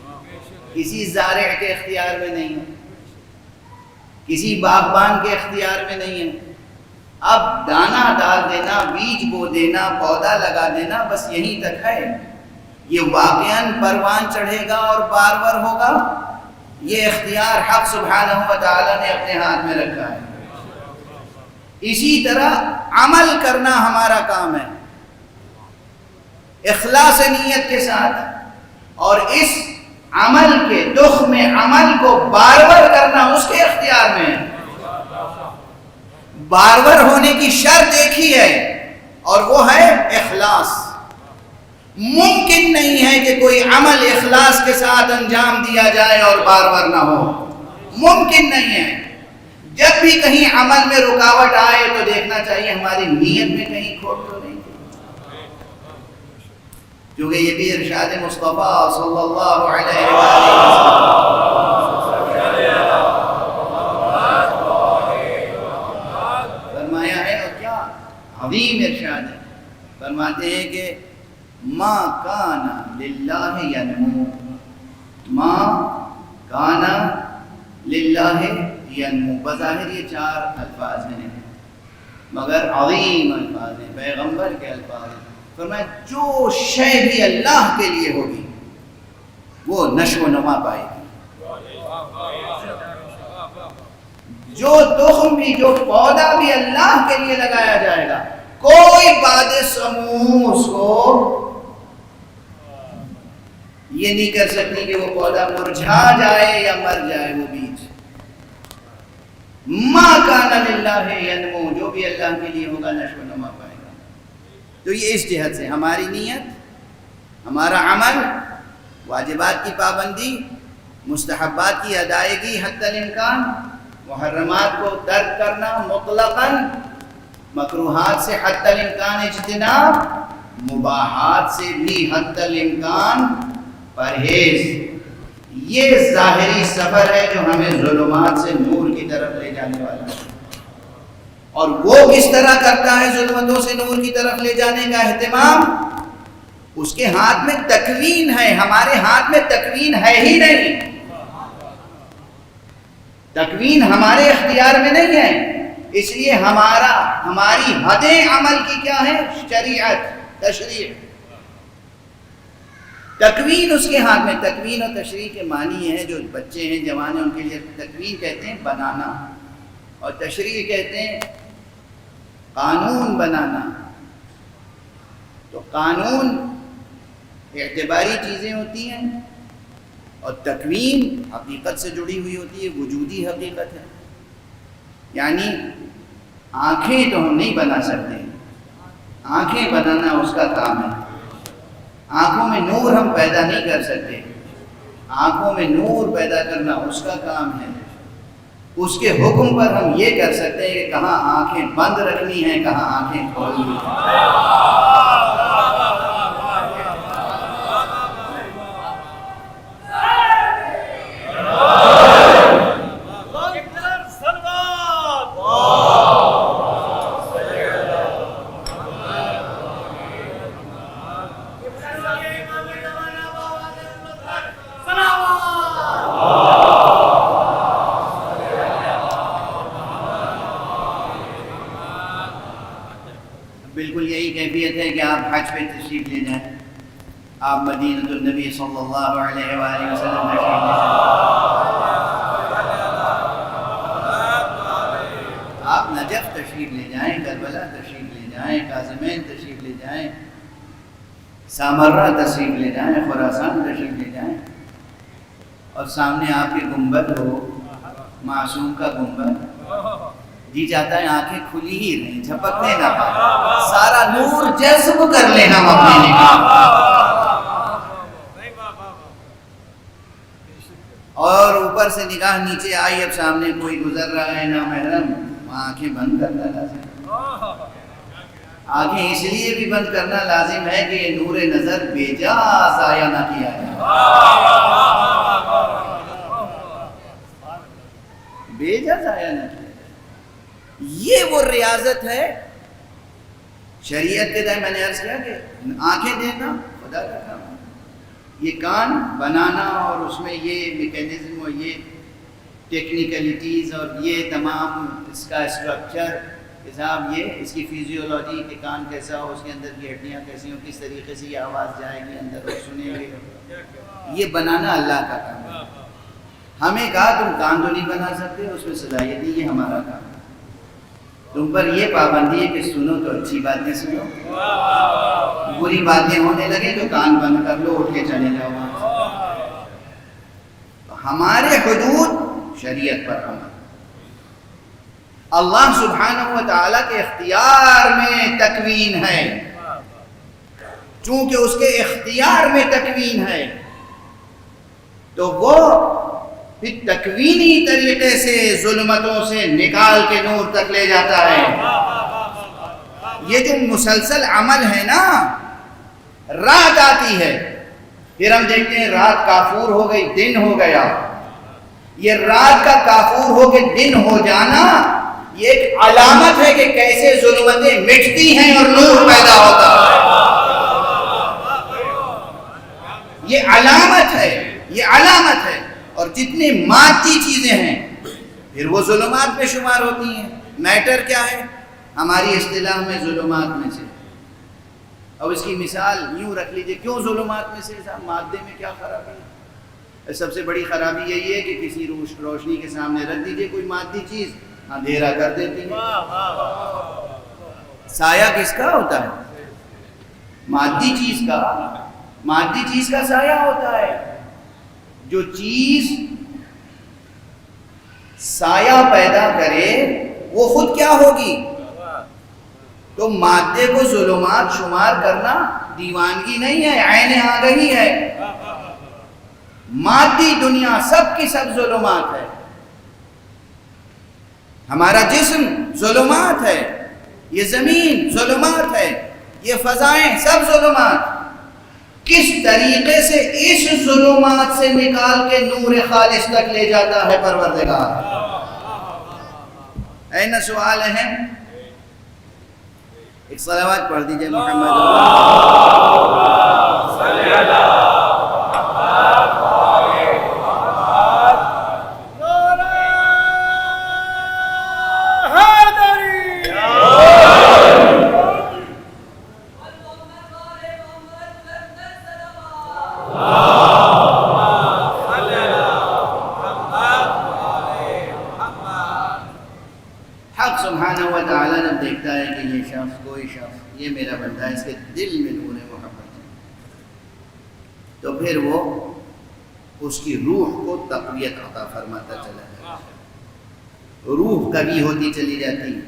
کسی زارع کے اختیار میں نہیں ہے، کسی باغبان کے اختیار میں نہیں ہے۔ اب دانہ ڈال دینا، بیج بو دینا، پودا لگا دینا، بس یہیں تک ہے۔ یہ واقعاً پروان چڑھے گا اور بارور ہوگا، یہ اختیار حق سبحانہ و تعالیٰ نے اپنے ہاتھ میں رکھا ہے۔ اسی طرح عمل کرنا ہمارا کام ہے، اخلاص نیت کے ساتھ، اور اس عمل کے دخ میں عمل کو بارور کرنا اس کے اختیار میں ہے۔ بارور ہونے کی شرط ایک ہی ہے اور وہ ہے اخلاص۔ ممکن نہیں ہے کہ کوئی عمل اخلاص کے ساتھ انجام دیا جائے اور بارور نہ ہو، ممکن نہیں ہے۔ جب بھی کہیں عمل میں رکاوٹ آئے تو دیکھنا چاہیے ہماری نیت میں کہیں کھوٹ تو نہیں، کیونکہ یہ بھی ارشاد مصطفیٰ صلی اللہ علیہ وسلم فرمایا ہے، اور کیا عظیم ارشاد ہے۔ فرماتے ہیں کہ ما کان للہ ینمو، ما کان للہ ینمو، بظاہر یہ 4 الفاظ ہیں مگر عظیم الفاظ ہیں، پیغمبر کے الفاظ ہیں۔ فرمایا جو شے بھی اللہ کے لیے ہوگی وہ نشو و نما پائے گی، جو تخم بھی، جو پودا بھی اللہ کے لیے لگایا جائے گا، کوئی باد سموع اس کو یہ نہیں کر سکتی کہ وہ پودا مرجھا جائے یا مر جائے وہ بیج۔ ما کان للہ ینمو، جو بھی اللہ کے لیے ہوگا نشو و نما پائے گا۔ تو یہ اس جہت سے ہماری نیت، ہمارا عمل، واجبات کی پابندی، مستحبات کی ادائیگی حتی الامکان، محرمات کو ترک کرنا مطلقاً، مکروہات سے حتی الامکان اجتناب، مباحات سے بھی حتی الامکان پرہیز۔ یہ ظاہری سفر ہے جو ہمیں ظلمات سے نور کی طرف لے جانے والا ہے۔ اور وہ کس طرح کرتا ہے ظلمتوں سے نور کی طرف لے جانے کا اہتمام؟ اس کے ہاتھ میں تکوین ہے، ہمارے ہاتھ میں تکوین ہے ہی نہیں۔ تکوین ہمارے اختیار میں نہیں ہے، اس لیے ہماری حدیں عمل کی کیا ہے؟ شریعت، تشریع۔ تکوین اس کے ہاتھ میں۔ تکوین اور تشریع کے معنی ہے، جو بچے ہیں، جوان ہیں، ان کے لیے تکوین کہتے ہیں بنانا، اور تشریع کہتے ہیں قانون بنانا۔ تو قانون اعتباری چیزیں ہوتی ہیں اور تکوین حقیقت سے جڑی ہوئی ہوتی ہے، وجودی حقیقت ہے۔ یعنی آنکھیں تو ہم نہیں بنا سکتے، آنکھیں بنانا اس کا کام ہے۔ آنکھوں میں نور ہم پیدا نہیں کر سکتے، آنکھوں میں نور پیدا کرنا اس کا کام ہے۔ اس کے حکم پر ہم یہ کر سکتے ہیں کہ کہاں آنکھیں بند رکھنی ہیں، کہاں آنکھیں کھولنی ہیں۔ آپ حج پہ تشریف لے جائیں، آپ مدینہ النبی صلی اللہ علیہ وآلہ وسلم تشریف لے جائیں، آپ نجف تشریف لے جائیں، کربلا تشریف لے جائیں، کاظمین تشریف لے جائیں، سامرہ تشریف لے جائیں، خراسان تشریف لے جائیں، اور سامنے آپ کے گنبد ہو، معصوم کا گنبد، جی چاہتا ہے آنکھیں کھلی ہی رہیں، جھپکنے نہ پائے، سارا نور جذب کر لیں ہم اپنے نگاہ، اور اوپر سے نگاہ نیچے آئی، اب سامنے کوئی گزر رہا ہے نامحرم، آنکھیں بند کرنا لازم، آنکھیں اس لیے بھی بند کرنا لازم ہے کہ یہ نور نظر بے جا ضائع نہ کیا جائے، بے جا ضائع نہ کیا جائے۔ یہ وہ ریاضت ہے شریعت کے دائیں، میں نے عرض کیا کہ آنکھیں دینا خدا کا کام ہے، یہ کان بنانا اور اس میں یہ میکینزم اور یہ ٹیکنیکلٹیز اور یہ تمام اس کا اسٹرکچر حساب، یہ اس کی فیزیولوجی کہ کان کیسا ہو، اس کے اندر کی ہڈیاں کیسی ہوں، کس طریقے سے یہ آواز جائے گی اندر اور سنیں گے، یہ بنانا اللہ کا کام ہے۔ ہمیں کہا تم کان تو نہیں بنا سکتے، اس میں صلاحیت نہیں، یہ ہمارا کام ہے، تم پر یہ پابندی ہے کہ سنو تو اچھی باتیں سنو، بری باتیں ہونے لگے تو کان بند کر لو، اٹھ کے چلے جاؤ وہاں سے۔ تو ہمارے حدود شریعت پر عمل، اللہ سبحانہ و تعالیٰ کے اختیار میں تکوین ہے، چونکہ اس کے اختیار میں تکوین ہے تو وہ پھر تکوینی طریقے سے ظلمتوں سے نکال کے نور تک لے جاتا ہے۔ یہ جو مسلسل عمل ہے نا، رات آتی ہے پھر ہم دیکھتے ہیں رات کافور ہو گئی، دن ہو گیا، یہ رات کا کافور ہو کے دن ہو جانا یہ ایک علامت ہے کہ کیسے ظلمتیں مٹتی ہیں اور نور پیدا ہوتا ہے، یہ علامت ہے، یہ علامت ہے۔ اور جتنی مادی چیزیں ہیں پھر وہ ظلمات میں شمار ہوتی ہیں۔ میٹر کیا ہے ہماری اصطلاح میں؟ ظلمات میں سے۔ اب اس کی مثال یوں رکھ لیجئے، کیوں ظلمات میں سے؟ مادے میں کیا خرابی ہے؟ سب سے بڑی خرابی یہی ہے کہ کسی روشنی کے سامنے رکھ دیجئے کوئی مادی چیز، اندھیرا کر دیتی ہے۔ سایہ کس کا ہوتا ہے؟ مادی چیز کا، مادی چیز کا سایہ ہوتا ہے۔ جو چیز سایہ پیدا کرے وہ خود کیا ہوگی؟ تو مادے کو ظلمات شمار کرنا دیوانگی نہیں ہے، عین آگہی ہے۔ مادی دنیا سب کی سب ظلمات ہے، ہمارا جسم ظلمات ہے، یہ زمین ظلمات ہے، یہ فضائیں سب ظلمات۔ کس طریقے سے اس ظلمات سے نکال کے نور خالص تک لے جاتا ہے پروردگار؟ این سوال ہے، ایک صلوات پڑھ دیجئے محمد یہ میرا بندہ ہے، اس کے دل میں نور محبت ہے، تو پھر وہ اس کی روح کو تقویت عطا فرماتا چلا جاتا ہے، روح قوی ہوتی چلی جاتی ہے۔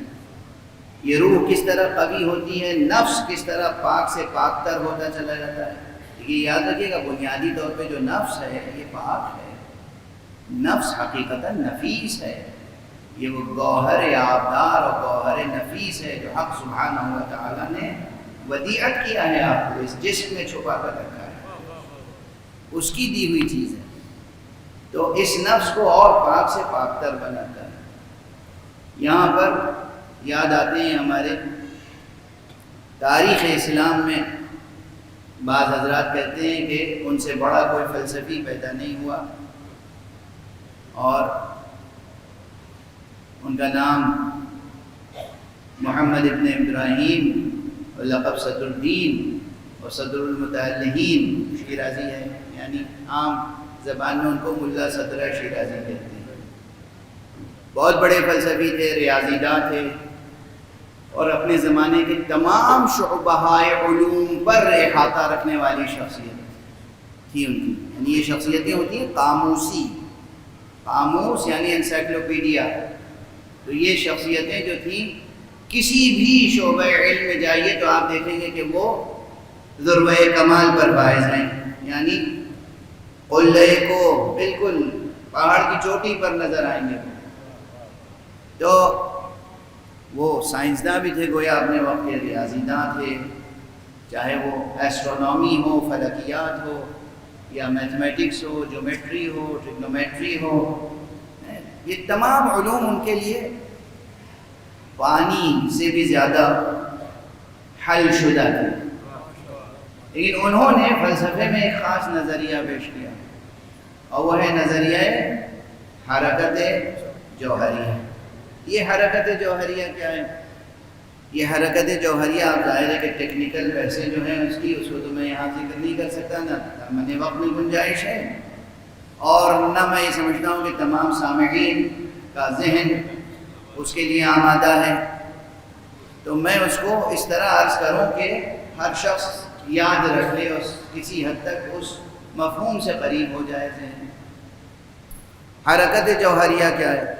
یہ روح کس طرح قوی ہوتی ہے، نفس کس طرح پاک سے پاک تر ہوتا چلا جاتا ہے۔ یہ یاد رکھیے گا، بنیادی طور پہ جو نفس ہے یہ پاک ہے، نفس حقیقتاً نفیس ہے، یہ وہ گوہر آبدار اور گوہر نفیس ہے جو حق سبحانہ و تعالیٰ نے ودیعت کیا ہے، آپ کو اس جسم میں چھپا کر رکھا ہے، اس کی دی ہوئی چیز ہے، تو اس نفس کو اور پاک سے پاک تر بناتا ہے۔ یہاں پر یاد آتے ہیں ہمارے تاریخ اسلام میں بعض حضرات کہتے ہیں کہ ان سے بڑا کوئی فلسفی پیدا نہیں ہوا، اور ان کا نام محمد ابن ابراہیم اور لقب صدر الدین اور صدر المتعلہین شیرازی ہے، یعنی عام زبان میں ان کو ملا صدر شیرازی کہتے ہیں۔ بہت بڑے فلسفی تھے، ریاضی داں تھے، اور اپنے زمانے کے تمام شعبۂ علوم پر احاطہ رکھنے والی شخصیت تھی ان کی۔ یعنی یہ شخصیتیں ہوتی ہیں قاموسی، قاموس یعنی انسائکلوپیڈیا۔ تو یہ شخصیتیں جو تھیں کسی بھی شعبہ علم میں جائیے تو آپ دیکھیں گے کہ وہ ذروہ کمال پر فائز ہیں، یعنی قلعے کو بالکل پہاڑ کی چوٹی پر نظر آئیں گے۔ تو وہ سائنسداں بھی تھے گویا اپنے وقت کے، ریاضی داں تھے، چاہے وہ ایسٹرونومی ہو، فلکیات ہو، یا میتھمیٹکس ہو، جیومیٹری ہو، ٹریگنومیٹری ہو، یہ تمام علوم ان کے لیے پانی سے بھی زیادہ حل شدہ تھے۔ لیکن انہوں نے فلسفے میں ایک خاص نظریہ پیش کیا، اور وہ ہے نظریہ حرکت جوہریہ۔ یہ حرکت جوہریہ کیا ہے؟ یہ حرکت جوہریہ، آپ ظاہر ہے کہ ٹیکنیکل پیسے جو ہیں اس کو تو میں یہاں ذکر نہیں کر سکتا، نہ میں وقت میں گنجائش ہے، اور نہ میں یہ سمجھتا ہوں کہ تمام سامعین کا ذہن اس کے لیے آمادہ ہے۔ تو میں اس کو اس طرح عرض کروں کہ ہر شخص یاد رکھ لے اور کسی حد تک اس مفہوم سے قریب ہو جائے ذہن۔ حرکت جوہریہ کیا ہے؟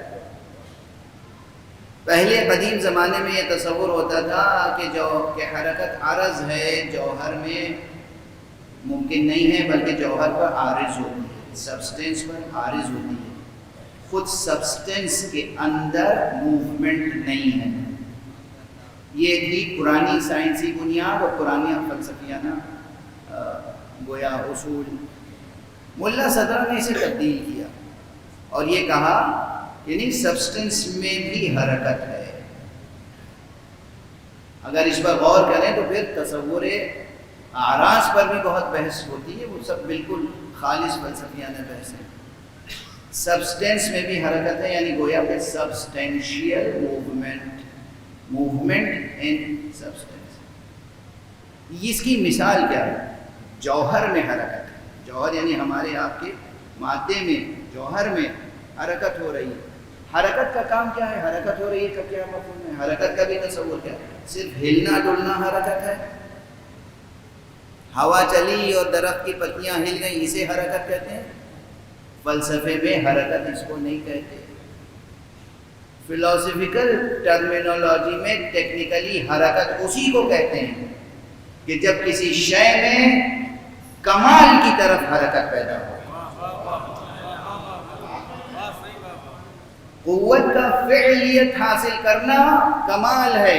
پہلے قدیم زمانے میں یہ تصور ہوتا تھا کہ حرکت عرض ہے، جوہر میں ممکن نہیں ہے، بلکہ جوہر پر عارض ہوتی ہے، سبسٹینس پر عارض ہوتی ہے، خود سبسٹینس کے اندر موومنٹ نہیں ہے۔ یہ تھی پرانی سائنسی بنیاد اور پرانی فلسفیانہ گویا اصول۔ ملا صدر نے اسے تبدیل کیا اور یہ کہا یعنی سبسٹنس میں بھی حرکت ہے۔ اگر اس پر غور کریں تو پھر تصور اعراض پر بھی بہت بحث ہوتی ہے، وہ سب بالکل خالص فلسفیانہ بحث ہے۔ سبسٹنس میں بھی حرکت ہے، یعنی گویا کہ سبسٹینشیل موومنٹ ان سبسٹنس۔ اس کی مثال کیا ہے؟ جوہر میں حرکت ہے، جوہر یعنی ہمارے آپ کے مادے میں، جوہر میں حرکت ہو رہی ہے۔ حرکت کا کام کیا ہے؟ حرکت ہو رہی ہے کا کیا مفہوم ہے؟ حرکت کا بھی تصور کیا ہے؟ صرف ہلنا ڈلنا حرکت ہے؟ ہوا چلی اور درخت کی پتیاں ہل گئیں، اسے حرکت کہتے ہیں؟ فلسفے میں حرکت اس کو نہیں کہتے۔ فلاسفیکل ٹرمینالوجی میں ٹیکنیکلی حرکت اسی کو کہتے ہیں کہ جب کسی شے میں کمال کی طرف حرکت پیدا ہو۔ قوت کا فعلیت حاصل کرنا کمال ہے،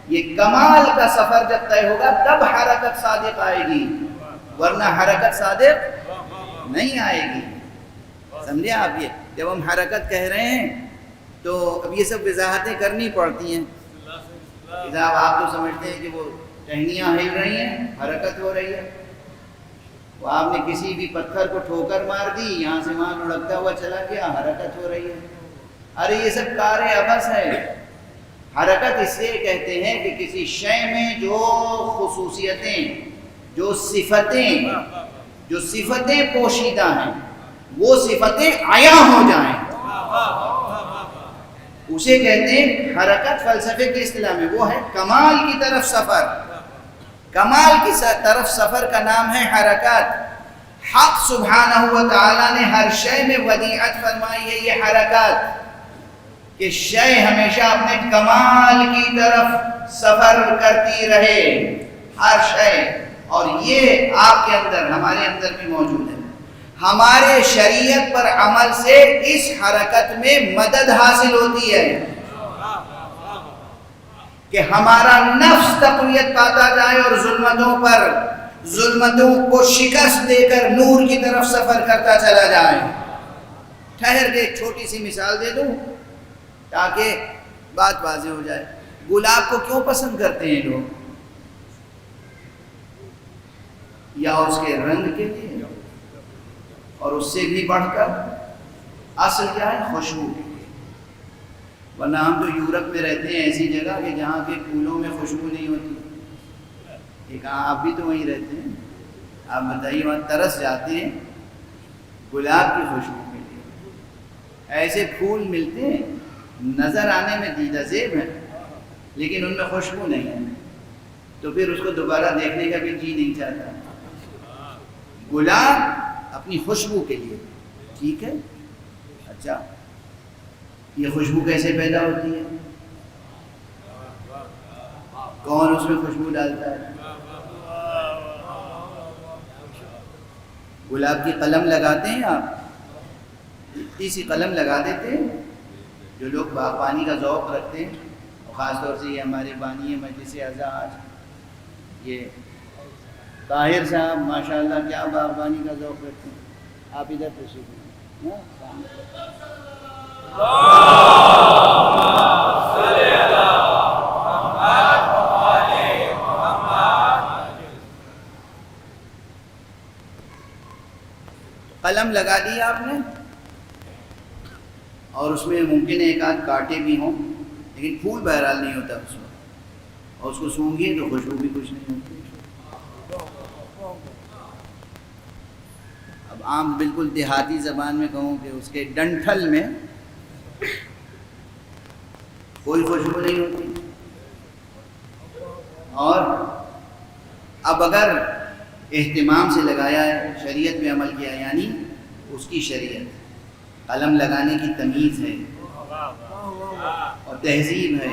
یہ کمال کا سفر جب طے ہوگا تب حرکت صادق آئے گی، ورنہ حرکت صادق نہیں آئے گی۔ سمجھے آپ؟ یہ جب ہم حرکت کہہ رہے ہیں تو اب یہ سب وضاحتیں کرنی پڑتی ہیں۔ صاحب آپ تو سمجھتے ہیں کہ وہ ٹہنیاں ہل رہی ہیں، حرکت ہو رہی ہے، وہ آپ نے کسی بھی پتھر کو ٹھوکر مار دی، یہاں سے وہاں لڑکتا ہوا چلا گیا، حرکت ہو رہی ہے۔ ارے یہ سب کار عبث ہے۔ حرکت اس سے کہتے ہیں کہ کسی شے میں جو خصوصیتیں، جو صفتیں پوشیدہ ہیں، وہ صفتیں عیاں ہو جائیں، اسے کہتے ہیں حرکت۔ فلسفے کی اصطلاح میں وہ ہے کمال کی طرف سفر۔ کمال کی طرف سفر کا نام ہے حرکت۔ حق سبحانہ و تعالیٰ نے ہر شے میں ودیعت فرمائی ہے، یہ حرکت، کہ شے ہمیشہ اپنے کمال کی طرف سفر کرتی رہے، ہر شے۔ اور یہ آپ کے اندر، ہمارے اندر بھی موجود ہے۔ ہمارے شریعت پر عمل سے اس حرکت میں مدد حاصل ہوتی ہے کہ ہمارا نفس تقویت پاتا جائے اور ظلمتوں کو شکست دے کر نور کی طرف سفر کرتا چلا جائے۔ ٹھہر کے ایک چھوٹی سی مثال دے دوں تاکہ بات واضح ہو جائے۔ گلاب کو کیوں پسند کرتے ہیں لوگ؟ یا اس کے رنگ کے لیے، اور اس سے بھی بڑھ کر اصل کیا ہے؟ خوشبو کے لیے۔ ورنہ ہم تو یورپ میں رہتے ہیں ایسی جگہ کہ جہاں کے پھولوں میں خوشبو نہیں ہوتی، ایک آپ بھی تو وہیں رہتے ہیں، آپ بتائیے وہاں ترس جاتے ہیں گلاب کی خوشبو کے لیے۔ ایسے پھول ملتے ہیں نظر آنے میں دیدہ زیب ہے لیکن ان میں خوشبو نہیں ہے، تو پھر اس کو دوبارہ دیکھنے کا بھی جی نہیں چاہتا۔ گلاب اپنی خوشبو کے لیے، ٹھیک ہے، اچھا یہ خوشبو کیسے پیدا ہوتی ہے؟ کون اس میں خوشبو ڈالتا ہے؟ گلاب کی قلم لگاتے ہیں آپ، اتنی سی قلم لگا دیتے ہیں، جو لوگ باغبانی کا ذوق رکھتے ہیں، اور خاص طور سے یہ ہمارے بانی مجلس اعزا آج یہ طاہر صاحب ماشاءاللہ کیا باغبانی کا ذوق رکھتے ہیں، آپ ادھر تشریف لائیں۔ قلم لگا دی آپ نے، اور اس میں ممکن ہے ایک آدھ کانٹے بھی ہوں لیکن پھول بہرحال نہیں ہوتا اس میں، اور اس کو سونگھیے تو خوشبو بھی کچھ نہیں ہوتی۔ اب عام بالکل دیہاتی زبان میں کہوں کہ اس کے ڈنٹھل میں کوئی خوشبو نہیں ہوتی، اور اب اگر اہتمام سے لگایا ہے، شریعت پہ عمل کیا، یعنی اس کی شریعت، قلم لگانے کی تمیز ہے اور تہذیب ہے،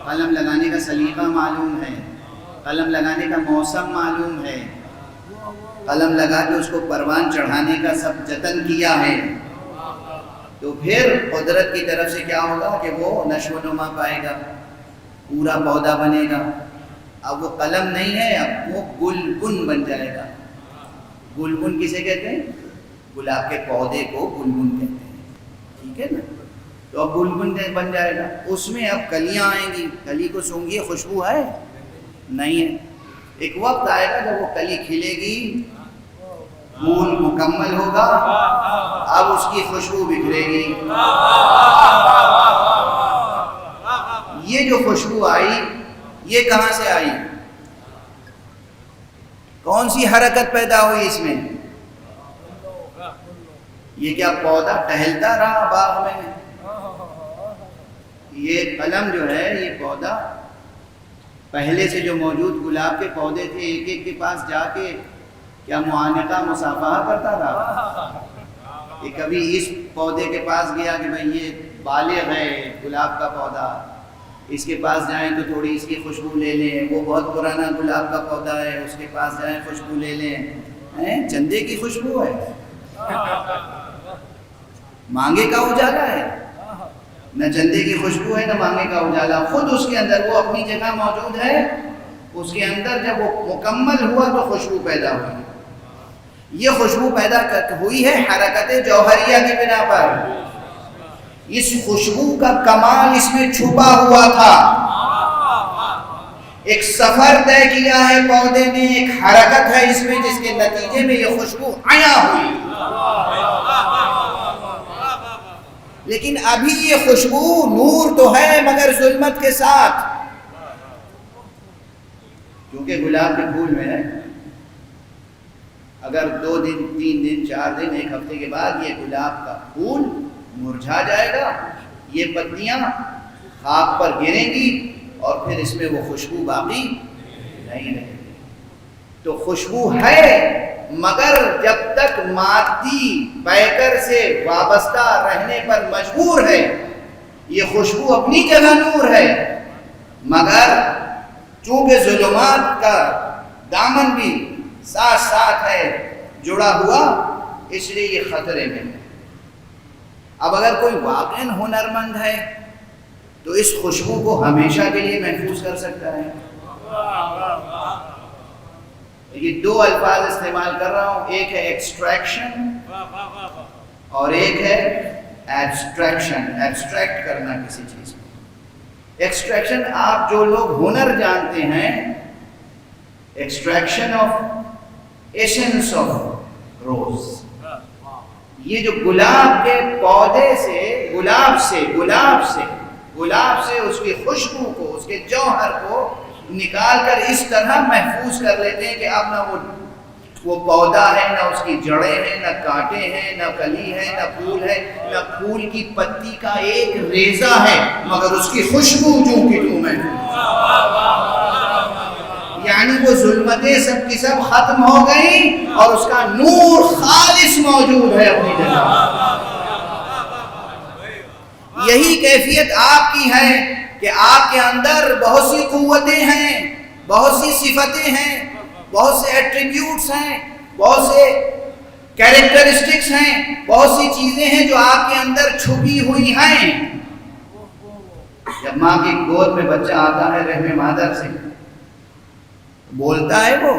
قلم لگانے کا سلیقہ معلوم ہے، قلم لگانے کا موسم معلوم ہے، قلم لگا کے اس کو پروان چڑھانے کا سب جتن کیا ہے، تو پھر قدرت کی طرف سے کیا ہوگا کہ وہ نشو و نما پائے گا، پورا پودا بنے گا۔ اب وہ قلم نہیں ہے، اب وہ گلبن بن جائے گا۔ گلبن کسے کہتے ہیں؟ گلاب کے پودے کو گلبن کہتے ہیں، ٹھیک ہے نا؟ تو اب گلبن بن جائے گا، اس میں اب کلیاں آئیں گی، کلی کو سونگھیے، خوشبو ہے؟ نہیں ہے۔ ایک وقت آئے گا جب وہ کلی کھلے گی، پھول مکمل ہوگا، اب اس کی خوشبو بکھرے گی۔ یہ جو خوشبو آئی یہ کہاں سے آئی؟ کون سی حرکت پیدا ہوئی اس میں؟ یہ کیا پودا ٹہلتا رہا باغ میں؟ یہ قلم جو ہے، یہ پودا پہلے سے جو موجود گلاب کے پودے تھے، ایک ایک کے پاس جا کے کیا معانقہ مصافحہ کرتا تھا؟ کہ کبھی اس پودے کے پاس گیا کہ بھئی یہ بالغ ہے گلاب کا پودا، اس کے پاس جائیں تو تھوڑی اس کی خوشبو لے لیں، وہ بہت پرانا گلاب کا پودا ہے، اس کے پاس جائیں خوشبو لے لیں، چندے کی خوشبو ہے، مانگے کا اجالا ہے، نہ چندے کی خوشبو ہے نہ مانگے کا اجالا، خود اس کے اندر وہ اپنی جگہ موجود ہے، اس کے اندر جب وہ مکمل ہوا تو خوشبو پیدا ہوئی۔ یہ خوشبو پیدا ہوئی ہے حرکت جوہریہ کی بنا پر۔ اس خوشبو کا کمال اس میں چھپا ہوا تھا، ایک سفر طے کیا ہے پودے نے، ایک حرکت ہے اس میں جس کے نتیجے میں یہ خوشبو عیا ہوئی، لیکن ابھی یہ خوشبو نور تو ہے مگر ظلمت کے ساتھ، کیونکہ گلاب کے پھول میں ہے، اگر 2 دن 3 دن 4 دن 1 ہفتے کے بعد یہ گلاب کا پھول مرجھا جائے گا، یہ پتیاں خاک پر گریں گی اور پھر اس میں وہ خوشبو باقی نہیں رہے گی۔ تو خوشبو ہے مگر جب تک مادی پیکر سے وابستہ رہنے پر مجبور ہے، یہ خوشبو اپنی جگہ نور ہے، مگر چونکہ ظلمات کا دامن بھی ساتھ ساتھ ہے جڑا ہوا، اس لیے یہ خطرے میں ہے۔ اب اگر کوئی واقعاً ہنرمند ہے تو اس خوشبو کو ہمیشہ کے لیے محفوظ کر سکتا ہے۔ یہ 2 الفاظ استعمال کر رہا ہوں، ایک ہے ایکسٹریکشن اور ایک ہے ایبسٹریکشن، ایبسٹریکٹ کرنا کسی چیز کو۔ ایکسٹریکشن آپ جو لوگ ہنر جانتے ہیں، extraction of essence of rose, یہ جو گلاب کے پودے سے گلاب سے اس کی خوشبو کو، اس کے جوہر کو نکال کر اس طرح محفوظ کر لیتے ہیں کہ اب نہ وہ پودا ہے، نہ اس کی جڑیں ہیں، نہ کانٹے ہیں، نہ کلی ہے، نہ پھول ہے، نہ پھول کی پتی کا ایک ریزہ ہے، مگر اس کی خوشبو جو کی تم ہے. یعنی وہ ظلمتیں سب کی سب ختم ہو گئی اور اس کا نور خالص موجود ہے اپنی جگہ. یہی کیفیت آپ کی ہے کہ آپ کے اندر بہت سی قوتیں ہیں، بہت سی صفتیں ہیں، بہت سے ایٹریبیوٹس ہیں، بہت سے کیریکٹرسٹکس ہیں، بہت سی چیزیں ہیں جو آپ کے اندر چھپی ہوئی ہیں. جب ماں کی گود میں بچہ آتا ہے رحم مادر سے، بولتا ہے وہ،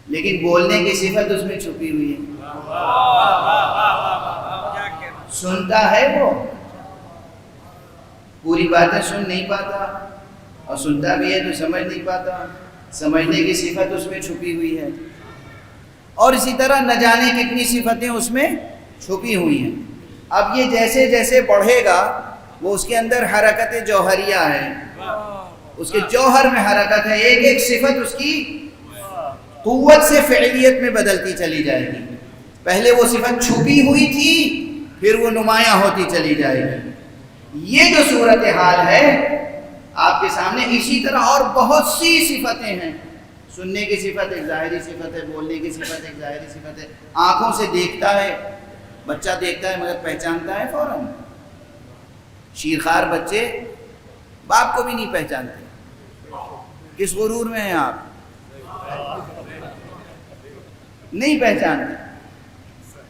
لیکن بولنے کی صفت اس میں چھپی ہوئی ہے. سنتا ہے وہ، پوری باتیں سن نہیں پاتا، اور سنتا بھی ہے تو سمجھ نہیں پاتا، سمجھنے کی صفت اس میں چھپی ہوئی ہے. اور اسی طرح نہ جانے کتنی صفتیں اس میں چھپی ہوئی ہیں. اب یہ جیسے جیسے بڑھے گا وہ اس کے اندر حرکت جوہریہ ہے، اس کے جوہر میں حرکت ہے، ایک ایک صفت اس کی قوت سے فعلیت میں بدلتی چلی جائے گی. پہلے وہ صفت چھپی ہوئی تھی، پھر وہ نمایاں ہوتی چلی جائے گی. یہ جو صورتحال ہے آپ کے سامنے، اسی طرح اور بہت سی صفتیں ہیں. سننے کی صفت ایک ظاہری صفت ہے، بولنے کی صفت ایک ظاہری صفت ہے. آنکھوں سے دیکھتا ہے، بچہ دیکھتا ہے مگر پہچانتا ہے فوراً. شیرخوار بچے باپ کو بھی نہیں پہچانتے. کس غرور میں ہیں آپ؟ نہیں پہچانتے.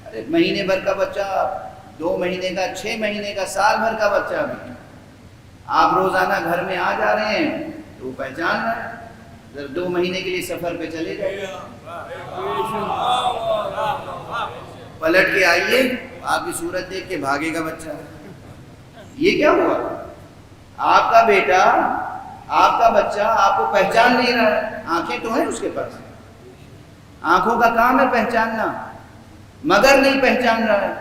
ارے مہینے بھر کا بچہ، 2 مہینے کا، 6 مہینے کا، سال بھر کا بچہ بھی آپ روزانہ گھر میں آ جا رہے ہیں تو وہ پہچان رہا ہے. 2 مہینے کے لیے سفر پہ چلے جائیے، پلٹ کے آئیے، آپ کی صورت دیکھ کے بھاگے گا بچہ. یہ کیا ہوا؟ آپ کا بیٹا، آپ کا بچہ آپ کو پہچان نہیں رہا ہے. آنکھیں تو ہیں اس کے پاس، آنکھوں کا کام ہے پہچاننا، مگر نہیں پہچان رہا ہے.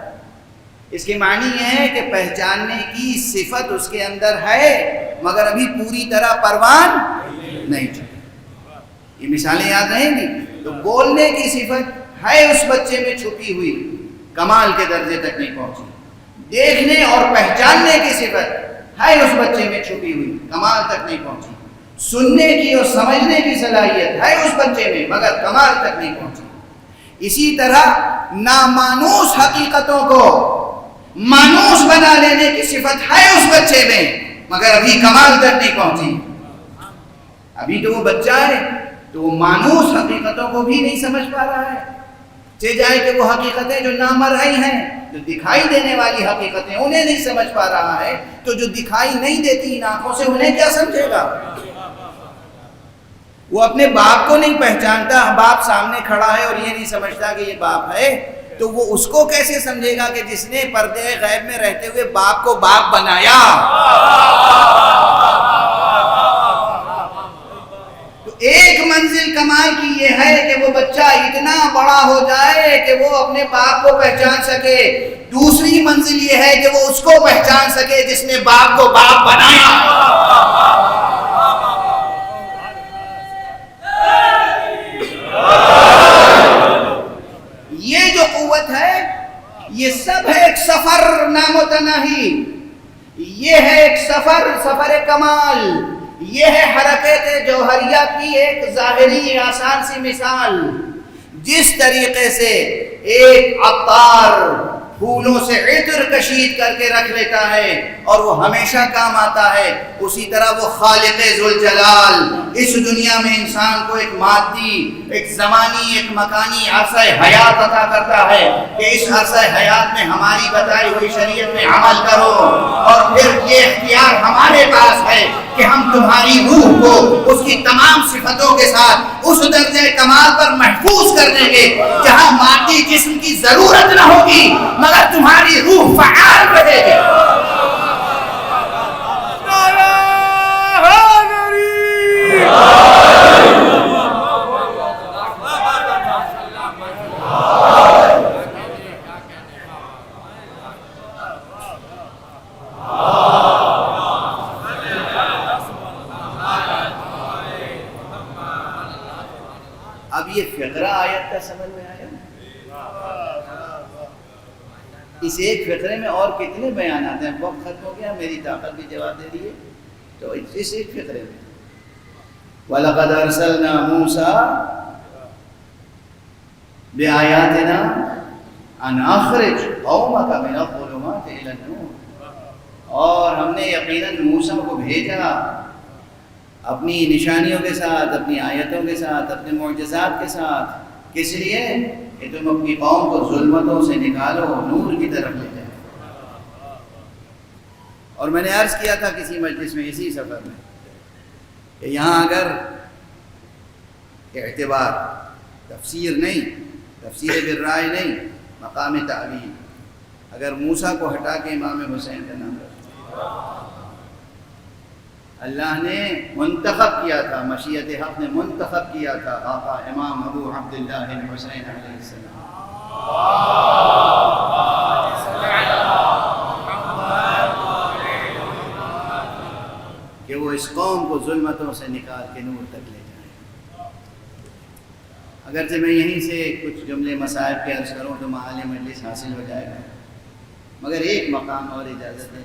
اس کے معنی یہ ہے کہ پہچاننے کی صفت اس کے اندر ہے مگر ابھی پوری طرح پروان نہیں چکی. یہ مثالیں یاد رہیں گی. تو بولنے کی صفت ہے اس بچے میں چھپی ہوئی، کمال کے درجے تک نہیں پہنچی. دیکھنے اور پہچاننے کی صفت ہے اس بچے میں چھپی ہوئی، کمال تک نہیں پہنچی. سننے کی اور سمجھنے کی صلاحیت ہے اس بچے میں مگر کمال تک نہیں پہنچی. اسی طرح نامانوس حقیقتوں کو مانوس بنا لینے کی صفت ہے اس بچے میں مگر ابھی کمال تک نہیں پہنچی. ابھی تو وہ بچہ ہے تو وہ مانوس حقیقتوں کو بھی نہیں سمجھ پا رہا ہے. چہ جائے کہ وہ حقیقتیں جو نامرئی ہیں، جو دکھائی دینے والی حقیقتیں، انہیں نہیں سمجھ پا رہا ہے تو جو دکھائی نہیں دیتی ان آنکھوں سے انہیں کیا سمجھے گا؟ وہ اپنے باپ کو نہیں پہچانتا. باپ سامنے کھڑا ہے اور یہ نہیں سمجھتا کہ یہ باپ ہے، تو وہ اس کو کیسے سمجھے گا کہ جس نے پردے غیب میں رہتے ہوئے باپ کو باپ بنایا. تو ایک منزل کمال کی یہ ہے کہ وہ بچہ اتنا بڑا ہو جائے کہ وہ اپنے باپ کو پہچان سکے. دوسری منزل یہ ہے کہ وہ اس کو پہچان سکے جس نے باپ کو باپ بنایا. یہ جو قوت ہے یہ سب ہے ایک سفر نامتناہی. یہ ہے ایک سفر کمال. یہ ہے حرکت جوہریہ کی ایک ظاہری آسان سی مثال. جس طریقے سے ایک عطار پھولوں سے عطر کشید کر کے رکھ لیتا ہے اور وہ ہمیشہ کام آتا ہے، اسی طرح وہ خالق ذوالجلال اس دنیا میں انسان کو ایک مادی، ایک زمانی، ایک مکانی عرصہ حیات عطا کرتا ہے کہ اس عرصہ حیات میں ہماری بتائی ہوئی شریعت میں عمل کرو، اور پھر یہ اختیار ہمارے پاس ہے کہ ہم تمہاری روح کو اس کی تمام صفتوں کے ساتھ اس درجہ کمال پر محفوظ کر دیں گے جہاں مادی جسم کی ضرورت نہ ہوگی مگر تمہاری روح فعال رہے گی. اب یہ فقرہ آیت کا سمجھ میں آیا؟ اس ایک فقرے میں اور کتنے بیانات ہیں؟ وقت ختم ہو گیا، میری طاقت بھی جواب دے رہی ہے، تو اس ایک فقرے میں وَلَقَدْ أَرْسَلْنَا مُوسَىٰ بِآيَاتِنَا أَنْ أَخْرِجْ قَوْمَكَ مِنَ الظُّلُمَاتِ إِلَى النُّورِ، اور ہم نے یقیناً موسیٰ کو بھیجا اپنی نشانیوں کے ساتھ، اپنی آیتوں کے ساتھ، اپنے معجزات کے ساتھ، کس لیے کہ تم اپنی قوم کو ظلمتوں سے نکالو، نور کی طرف لے جائے۔ اور میں نے عرض کیا تھا کسی مجلس میں اسی سفر میں کہ یہاں اگر اعتبار تفسیر نہیں، تفسیر بالرائے نہیں، مقام تعویل، اگر موسیٰ کو ہٹا کے امام حسین کا نام رکھا، اللہ نے منتخب کیا تھا، مشیت حق نے منتخب کیا تھا آقا امام ابو عبداللہ حسین علیہ السلام، کہ وہ اس قوم کو ظلمتوں سے نکال کے نور تک لے جائیں۔ اگرچہ میں یہیں سے کچھ جملے مصائب کے عرض کروں تو معالی مجلس حاصل ہو جائے گا، مگر ایک مقام اور اجازت ہے،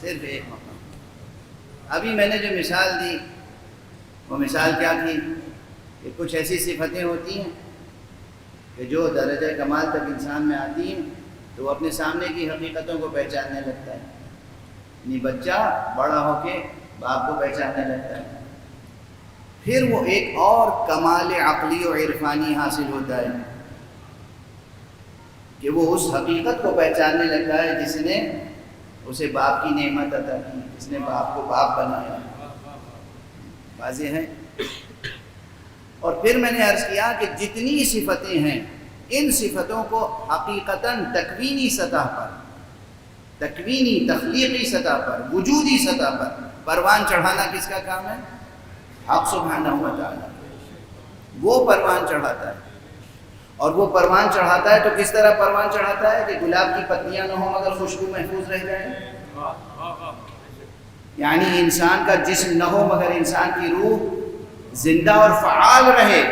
صرف ایک مقام۔ ابھی میں نے جو مثال دی وہ مثال کیا تھی کہ کچھ ایسی صفتیں ہوتی ہیں کہ جو درجہ کمال تک انسان میں آتی ہیں تو وہ اپنے سامنے کی حقیقتوں کو پہچاننے لگتا ہے، یعنی بچہ بڑا ہو کے باپ کو پہچاننے لگتا ہے، پھر وہ ایک اور کمال عقلی و عرفانی حاصل ہوتا ہے کہ وہ اس حقیقت کو پہچاننے لگتا ہے جس نے اسے باپ کی نعمت عطا کی، جس نے باپ کو باپ بنایا۔ واضح ہے؟ اور پھر میں نے عرض کیا کہ جتنی صفتیں ہیں ان صفتوں کو حقیقتاً تکوینی سطح پر، تکوینی تخلیقی سطح پر، وجودی سطح پر پروان چڑھانا کس کا کام ہے؟ حق سبحانہ و تعالیٰ، وہ پروان چڑھاتا ہے۔ اور وہ پروان چڑھاتا ہے تو کس طرح پروان چڑھاتا ہے کہ گلاب کی پتیاں نہ ہوں مگر خوشبو محفوظ رہ جائے، یعنی انسان کا جسم نہ ہو مگر انسان کی روح زندہ اور فعال رہے۔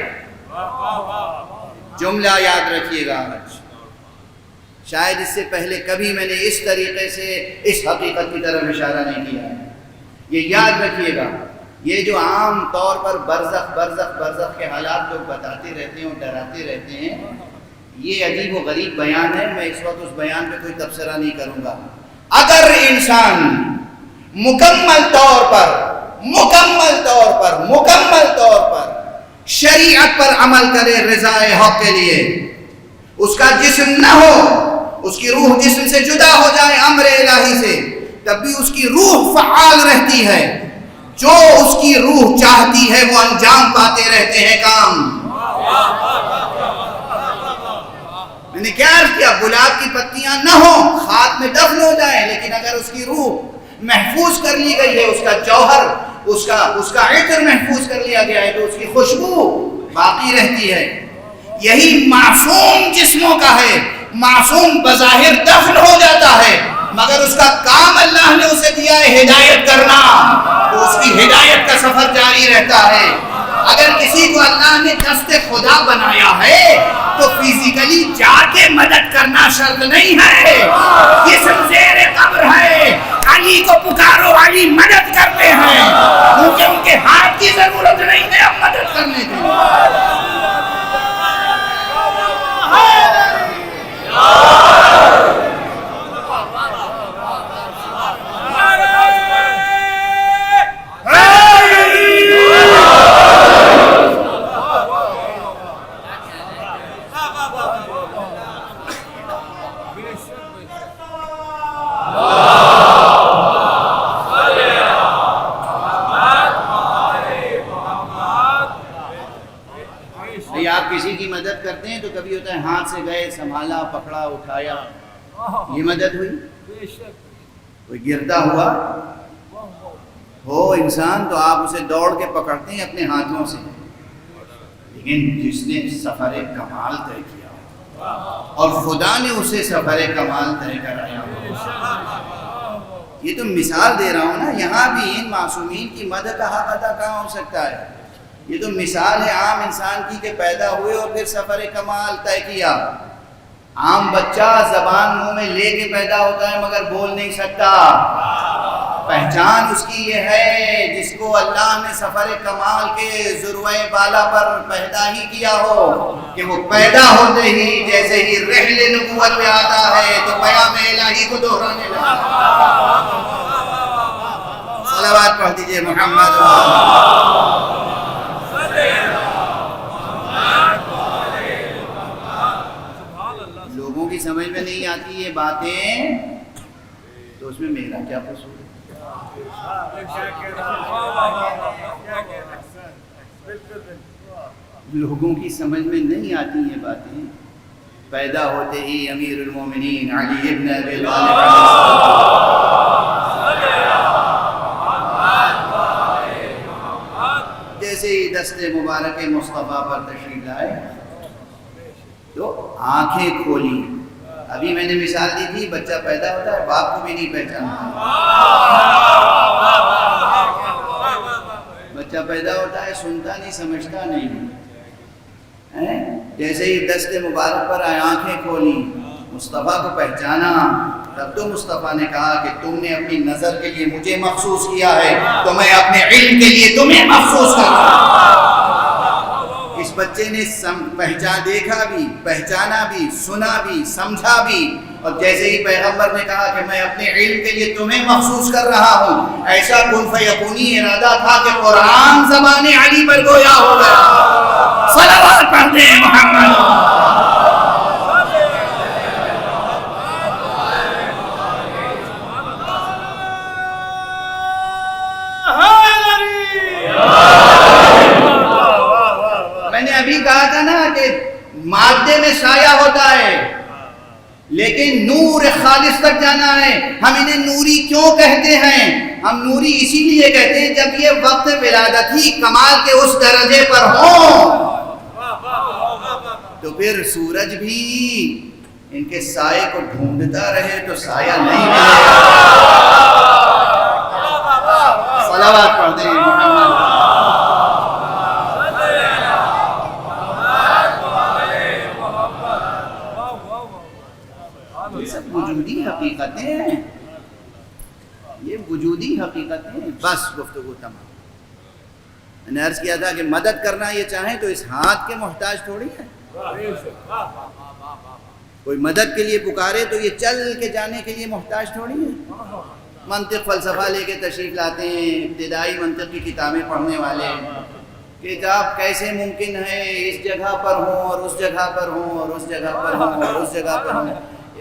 جملہ یاد رکھیے گا آج، شاید اس سے پہلے کبھی میں نے اس طریقے سے اس حقیقت کی طرف اشارہ نہیں کیا ہے، یہ یاد رکھیے گا۔ یہ جو عام طور پر برزخ کے حالات لوگ بتاتے رہتے ہیں اور ڈراتے رہتے ہیں، یہ عجیب و غریب بیان ہے، میں اس وقت اس بیان پہ کوئی تبصرہ نہیں کروں گا۔ اگر انسان مکمل طور پر شریعت پر عمل کرے رضائے حق کے لیے، اس کا جسم نہ ہو، اس کی روح جسم سے جدا ہو جائے امر الہی سے، تب بھی اس کی روح فعال رہتی ہے، جو اس کی روح چاہتی ہے وہ انجام پاتے رہتے ہیں کام۔ میں نے کیا عرض کیا؟ گلاب کی پتیاں نہ ہوں، خاک میں دفن ہو جائیں، لیکن اگر اس کی روح محفوظ کر لی گئی ہے، اس کا جوہر، اس کا عطر محفوظ کر لیا گیا ہے تو اس کی خوشبو باقی رہتی ہے۔ یہی معصوم جسموں کا ہے، معصوم بظاہر دفن ہو جاتا ہے مگر اس کا کام اللہ نے اسے دیا ہے ہدایت کرنا، تو اس کی ہدایت کا سفر جاری رہتا ہے۔ اگر کسی کو اللہ نے دست خدا بنایا ہے تو فزیکلی جا کے مدد کرنا شرط نہیں ہے، جسم زیر قبر ہے، علی کو پکارو، علی مدد کرتے ہیں، کیونکہ ان کے ہاتھ کی ضرورت نہیں ہے اب مدد کرنے کی۔ آپ کسی کی مدد کرتے ہیں تو کبھی ہوتا ہے ہاتھ سے گئے، سنبھالا، پکڑا، اٹھایا، یہ مدد ہوئی؟ کوئی گرتا ہوا ہو انسان تو آپ اسے دوڑ کے پکڑتے ہیں اپنے ہاتھوں سے، لیکن جس نے سفر کمال طے کیا اور خدا نے اسے سفر کمال طے کرایا، یہ تو مثال دے رہا ہوں نا، یہاں بھی ان معصومین کی مدد کا حق ادا کہاں ہو سکتا ہے؟ یہ تو مثال ہے عام انسان کی کہ پیدا ہوئے اور پھر سفر کمال طے کیا۔ عام بچہ زبان منہ میں لے کے پیدا ہوتا ہے مگر بول نہیں سکتا۔ پہچان اس کی یہ ہے جس کو اللہ نے سفر کمال کے ذروۂ بالا پر پیدا ہی کیا ہو کہ وہ پیدا ہوتے ہی جیسے ہی رحل نبوت پہ آتا ہے تو پیام الہی کو دہرانے لگتا ہے۔ صلوات پڑھ دیجئے محمد۔ لوگوں کی سمجھ میں نہیں آتی یہ باتیں تو اس میں میرا کیا قصور ہے؟ لوگوں کی سمجھ میں نہیں آتی یہ باتیں۔ پیدا ہوتے ہی امیر المومنین علی ابن ابی طالب جیسے ہی دست مبارک مصطفیٰ پر تشریف لائے تو آنکھیں کھولی۔ ابھی میں نے مثال دی تھی بچہ پیدا ہوتا ہے باپ کو بھی نہیں پہچانتا، بچہ پیدا ہوتا ہے سنتا نہیں سمجھتا نہیں، جیسے ہی دست مبارک پر آئے آنکھیں کھولی مصطفیٰ کو پہچانا، تب تو مصطفیٰ نے کہا کہ تم نے اپنی نظر کے لیے مجھے مخصوص کیا ہے تو میں اپنے علم کے لیے تمہیں مخصوص کر رہا ہوں۔ اس بچے نے دیکھا بھی، پہچانا بھی، سنا بھی، سمجھا بھی، اور جیسے ہی پیغمبر نے کہا کہ میں اپنے علم کے لیے تمہیں مخصوص کر رہا ہوں، ایسا کن فیکونی ارادہ تھا کہ قرآن زبان علی پر گویا ہو گیا۔ صلوات پڑھتے ہیں محمد۔ میں نے ابھی کہا تھا نا کہ مادے میں سایہ ہوتا ہے لیکن نور خالص تک جانا ہے۔ ہم انہیں نوری کیوں کہتے ہیں؟ ہم نوری اسی لیے کہتے ہیں جب یہ وقت ولادت ہی کمال کے اس درجے پر ہوں تو پھر سورج بھی ان کے سائے کو ڈھونڈتا رہے تو سایہ نہیں ملے گا۔ صلوات پڑھتے ہیں محمد۔ یہ سب وجودی حقیقتیں ہیں، یہ وجودی حقیقتیں ہیں۔ بس گفتگو تمام۔ میں نے عرض کیا تھا کہ مدد کرنا یہ چاہیں تو اس ہاتھ کے محتاج تھوڑی ہے۔ کوئی مدد کے لیے پکارے تو یہ چل کے جانے کے لیے محتاج تھوڑی ہے۔ منطق فلسفہ لے کے تشریف لاتے ہیں ابتدائی منطق کی کتابیں پڑھنے والے کہ جب کیسے ممکن ہے اس جگہ پر ہوں اور اس جگہ پر ہوں اور اس جگہ پر ہوں اور اس جگہ پر ہوں،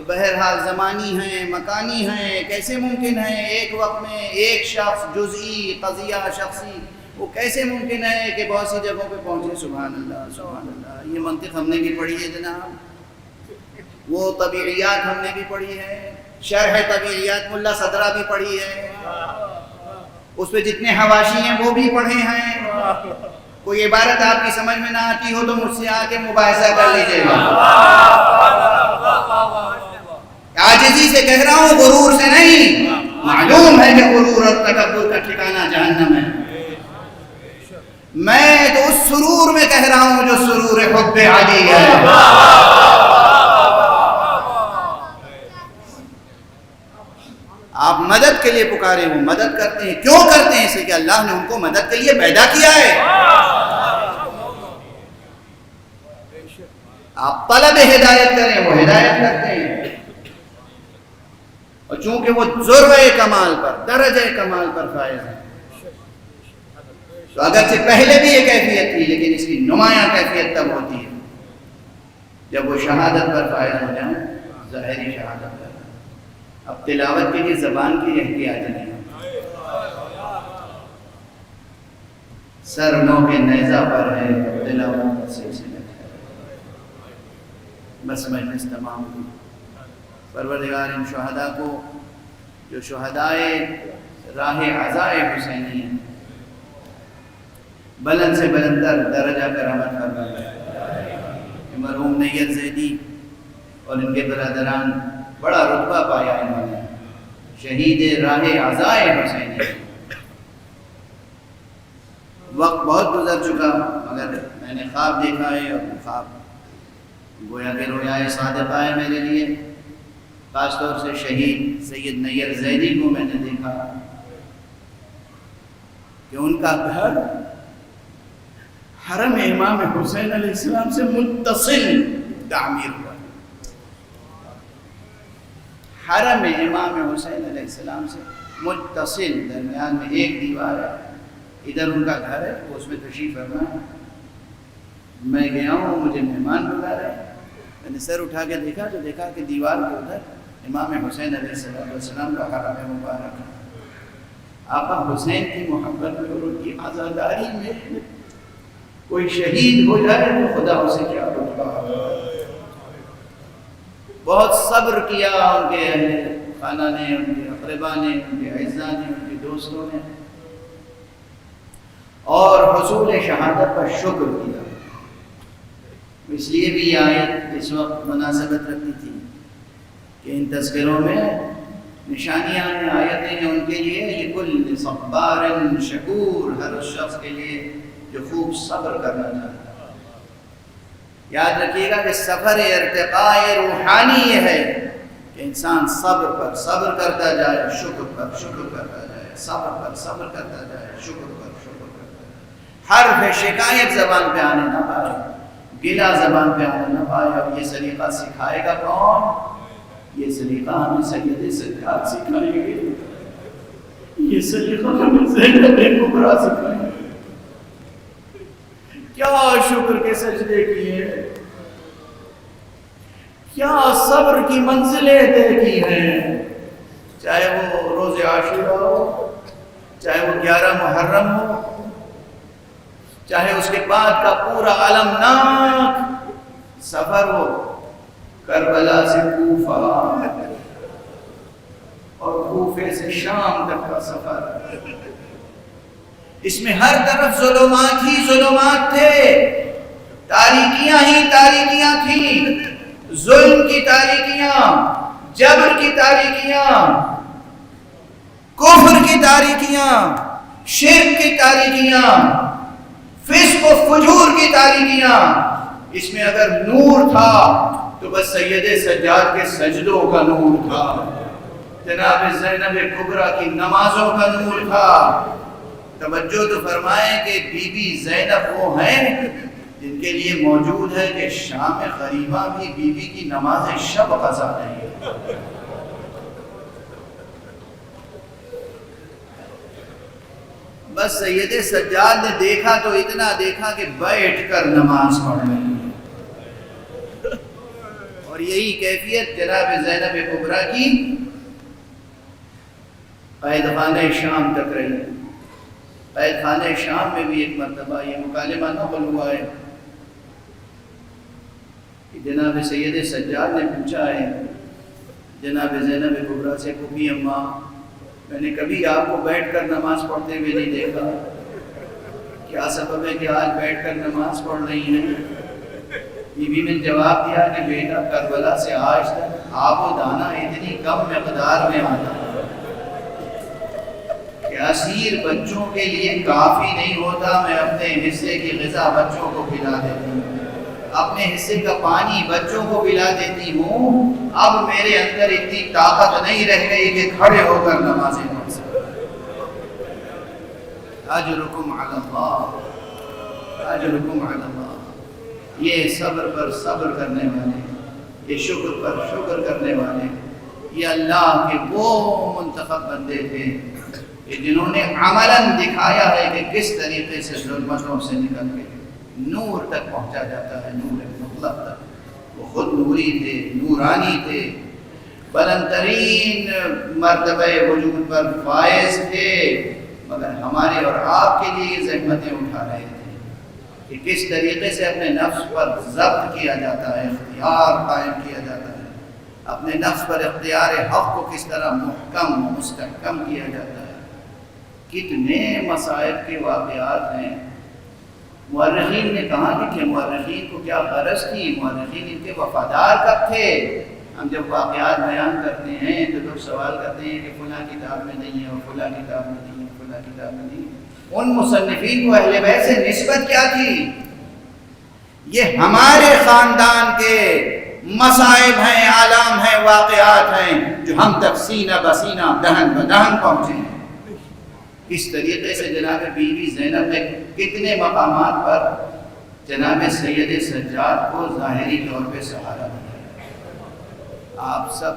بہرحال زمانی ہیں مکانی ہیں، کیسے ممکن ہے ایک وقت میں ایک شخص جزئی قضیہ شخصی، وہ کیسے ممکن ہے کہ بہت سی جگہوں پہ پہنچے؟ سبحان اللہ سبحان اللہ۔ یہ منطق ہم نے بھی پڑھی ہے جناب، وہ طبیعیات ہم نے بھی پڑھی ہے، شرح طبیعیات ملا صدرہ بھی پڑھی ہے، اس پہ جتنے حواشی ہیں وہ بھی پڑھے ہیں۔ کوئی عبارت آپ کی سمجھ میں نہ آتی ہو تو مجھ سے آ کے مباحثہ کر لیجیے گا۔ عاجزی سے کہہ رہا ہوں، غرور سے نہیں۔ معلوم ہے کہ غرور اور تکبر کا ٹھکانہ جہنم ہے۔ میں تو اس سرور میں کہہ رہا ہوں جو سرور حب علی ہے۔ آپ مدد کے لیے پکارے ہوں، مدد کرتے ہیں، کیوں کرتے ہیں؟ اس لیے کہ اللہ نے ان کو مدد کے لیے پیدا کیا ہے۔ آپ طلب ہدایت کریں، وہ ہدایت کرتے ہیں، اور چونکہ وہ ذروۂ کمال پر، درجہ کمال پر فائز ہے تو اگرچہ پہلے بھی یہ کیفیت تھی لیکن اس کی نمایاں کیفیت تب ہوتی ہے جب وہ شہادت پر فائز ہو جائیں، ظاہری شہادت پر۔ اب تلاوت کے لیے زبان کی احتیاج نہیں، سر نو کے نیزہ پر ہے تلاوت کا سلسلہ۔ بس مجلس تمام ہوئی۔ پروردگار ان شہداء کو جو شہدائے راہ عزائے حسینی ہیں بلند سے بلندر درجہ کرامت فرمائے۔ مرحوم نیت زیدی اور ان کے برادران بڑا رتبہ پایا انہوں نے، شہید راہ عزائے حسینی۔ وقت بہت گزر چکا، مگر میں نے خواب دیکھا ہے، اور خواب گویا کہ رویا صادقہ ہے میرے لیے۔ خاص طور سے شہید سید نیر زیدی کو میں نے دیکھا کہ ان کا گھر حرم امام حسین علیہ السلام سے متصل تعمیر ہوا۔ حرم امام حسین علیہ السلام سے متصل، درمیان میں ایک دیوار ہے، ادھر ان کا گھر ہے، وہ اس میں تشریف فرما ہے۔ میں گیا ہوں، مجھے مہمان بلا رہے ہیں، میں نے سر اٹھا کے دیکھا تو دیکھا کہ دیوار کے ادھر امام حسین علیہ السلام کا حرم مبارک ہے۔ آقا حسین کی محبت میں اور ان کی عزاداری میں کوئی شہید ہو جائے تو خدا اسے کیا ہوگا۔ بہت صبر کیا ان کے اہل خانہ نے، ان کے اقربا نے، ان کے اعزاء نے، ان کے دوستوں نے، اور حصول شہادت پر شکر کیا۔ اس لیے بھی یہ آیت اس وقت مناسبت رکھتی تھی کہ ان تذکروں میں نشانیاں ہیں، آیتیں ہیں ان کے لیے، یہ کل صبار شکور، ہر اس شخص کے لیے جو خوب صبر کرنا چاہتا ہے۔ یاد رکھیے گا کہ سفر ارتقاء روحانی یہ ہے کہ انسان صبر پر صبر کرتا جائے، شکر پر شکر کرتا جائے، صبر پر صبر کرتا جائے، شکر پر شکر کرتا جائے۔ حرف شکایت زبان پہ آنے نہ پائے، گلہ زبان پہ آنے نہ پائے۔ اور یہ سلیقہ سکھائے گا کون؟ یہ سلیقہ ہمیں سید سجاد سکھائیں گے، یہ سلیقہ ہمیں زینب کبریٰ سکھائیں گے۔ کیا شکر کے سجدے کیے، کیا صبر کی منزلیں طے کی ہیں، چاہے وہ روز عاشورہ ہو، چاہے وہ 11 محرم ہو، چاہے اس کے بعد کا پورا المناک سفر ہو، کربلا سے کوفہ اور کوفے سے شام تک کا سفر۔ اس میں ہر طرف ظلمات ہی ظلمات تھے، تاریکیاں ہی تاریکیاں تھیں، ظلم کی تاریکیاں، جبر کی تاریکیاں، کفر کی تاریکیاں، شرک کی تاریکیاں، فسق و فجور کی تاریکیاں۔ اس میں اگر نور تھا تو بس سید سجاد کے سجدوں کا نور تھا، جناب زینب کبریٰ کی نمازوں کا نور تھا۔ توجہ تو فرمائیں کہ بی بی زینب وہ ہیں جن کے لیے موجود ہے کہ شام غریبہ بھی بی بی کی نماز شب قضا نہیں ہے۔ بس سید سجاد نے دیکھا تو اتنا دیکھا کہ بیٹھ کر نماز پڑھ رہی ہے، اور یہی کیفیت جناب زینب کبریٰ کی قید خانہ شام تک رہی۔ قید خانہ شام میں بھی ایک مرتبہ یہ مکالمہ نقل ہوا ہے کہ جناب سید سجاد نے پوچھا ہے جناب زینب کبریٰ سے، پھوپھی اماں میں نے کبھی آپ کو بیٹھ کر نماز پڑھتے ہوئے نہیں دیکھا، کیا سبب ہے کہ آج بیٹھ کر نماز پڑھ رہی ہیں؟ بی بی نے جواب دیا کہ بیٹا کربلا سے آج تک آب و دانہ اتنی کم مقدار میں آتا کہ اسیر بچوں کے لیے کافی نہیں ہوتا، میں اپنے حصے کی غذا بچوں کو پلا دیتی ہوں، اپنے حصے کا پانی بچوں کو پلا دیتی ہوں، اب میرے اندر اتنی طاقت نہیں رہ گئی کہ کھڑے ہو کر نمازیں پڑھ سکوں۔ اجرکم علی اللہ، اجرکم علی اللہ۔ یہ صبر پر صبر کرنے والے، یہ شکر پر شکر کرنے والے، یہ اللہ کے وہ منتخب بندے تھے کہ جنہوں نے عملاً دکھایا ہے کہ کس طریقے سے ظلمتوں سے نکل کے نور تک پہنچا جاتا ہے، نور مطلق تک۔ وہ خود نوری تھے، نورانی تھے، بلند ترین مرتبہ وجود پر فائز تھے، مگر ہمارے اور آپ کے لیے زحمتیں اٹھا رہے تھے کہ کس طریقے سے اپنے نفس پر ضبط کیا جاتا ہے، اختیار قائم کیا جاتا ہے، اپنے نفس پر اختیار حق کو کس طرح محکم مستحکم کیا جاتا ہے۔ کتنے مصائب کے واقعات ہیں۔ مورخین نے کہا کہ مورخین کو کیا غرض تھی، مورخین ان کے وفادار کب تھے؟ ہم جب واقعات بیان کرتے ہیں تو لوگ سوال کرتے ہیں کہ فلاں کتاب میں نہیں ہے، اور فلاں کتاب میں نہیں ہے، فلاں کتاب میں نہیں ہے۔ ان مصنفین کو اہل بیت سے نسبت کیا تھی؟ یہ ہمارے خاندان کے مصائب ہیں، آلام ہیں، واقعات ہیں جو ہم تک سینہ بسینہ دہن بدہن پہنچے ہیں۔ اس طریقے سے جناب بیوی زینب نے کتنے مقامات پر جناب سید سجاد کو ظاہری طور پہ سہارا دیا۔ آپ سب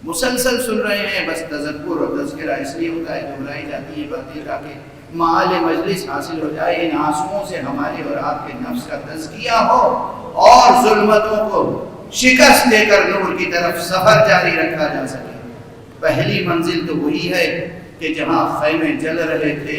مسلسل سن رہے ہیں، بس تذکر اور تذکرہ اس لیے ہوتا ہے، دہرائی جاتی ہیں باتیں تاکہ مآل مجلس حاصل ہو جائے، ان آنسوؤں سے ہمارے اور آپ کے نفس کا تزکیہ ہو اور ظلمتوں کو شکست دے کر نور کی طرف سفر جاری رکھا جا سکے۔ پہلی منزل تو وہی ہے کہ جہاں خیمے جل رہے تھے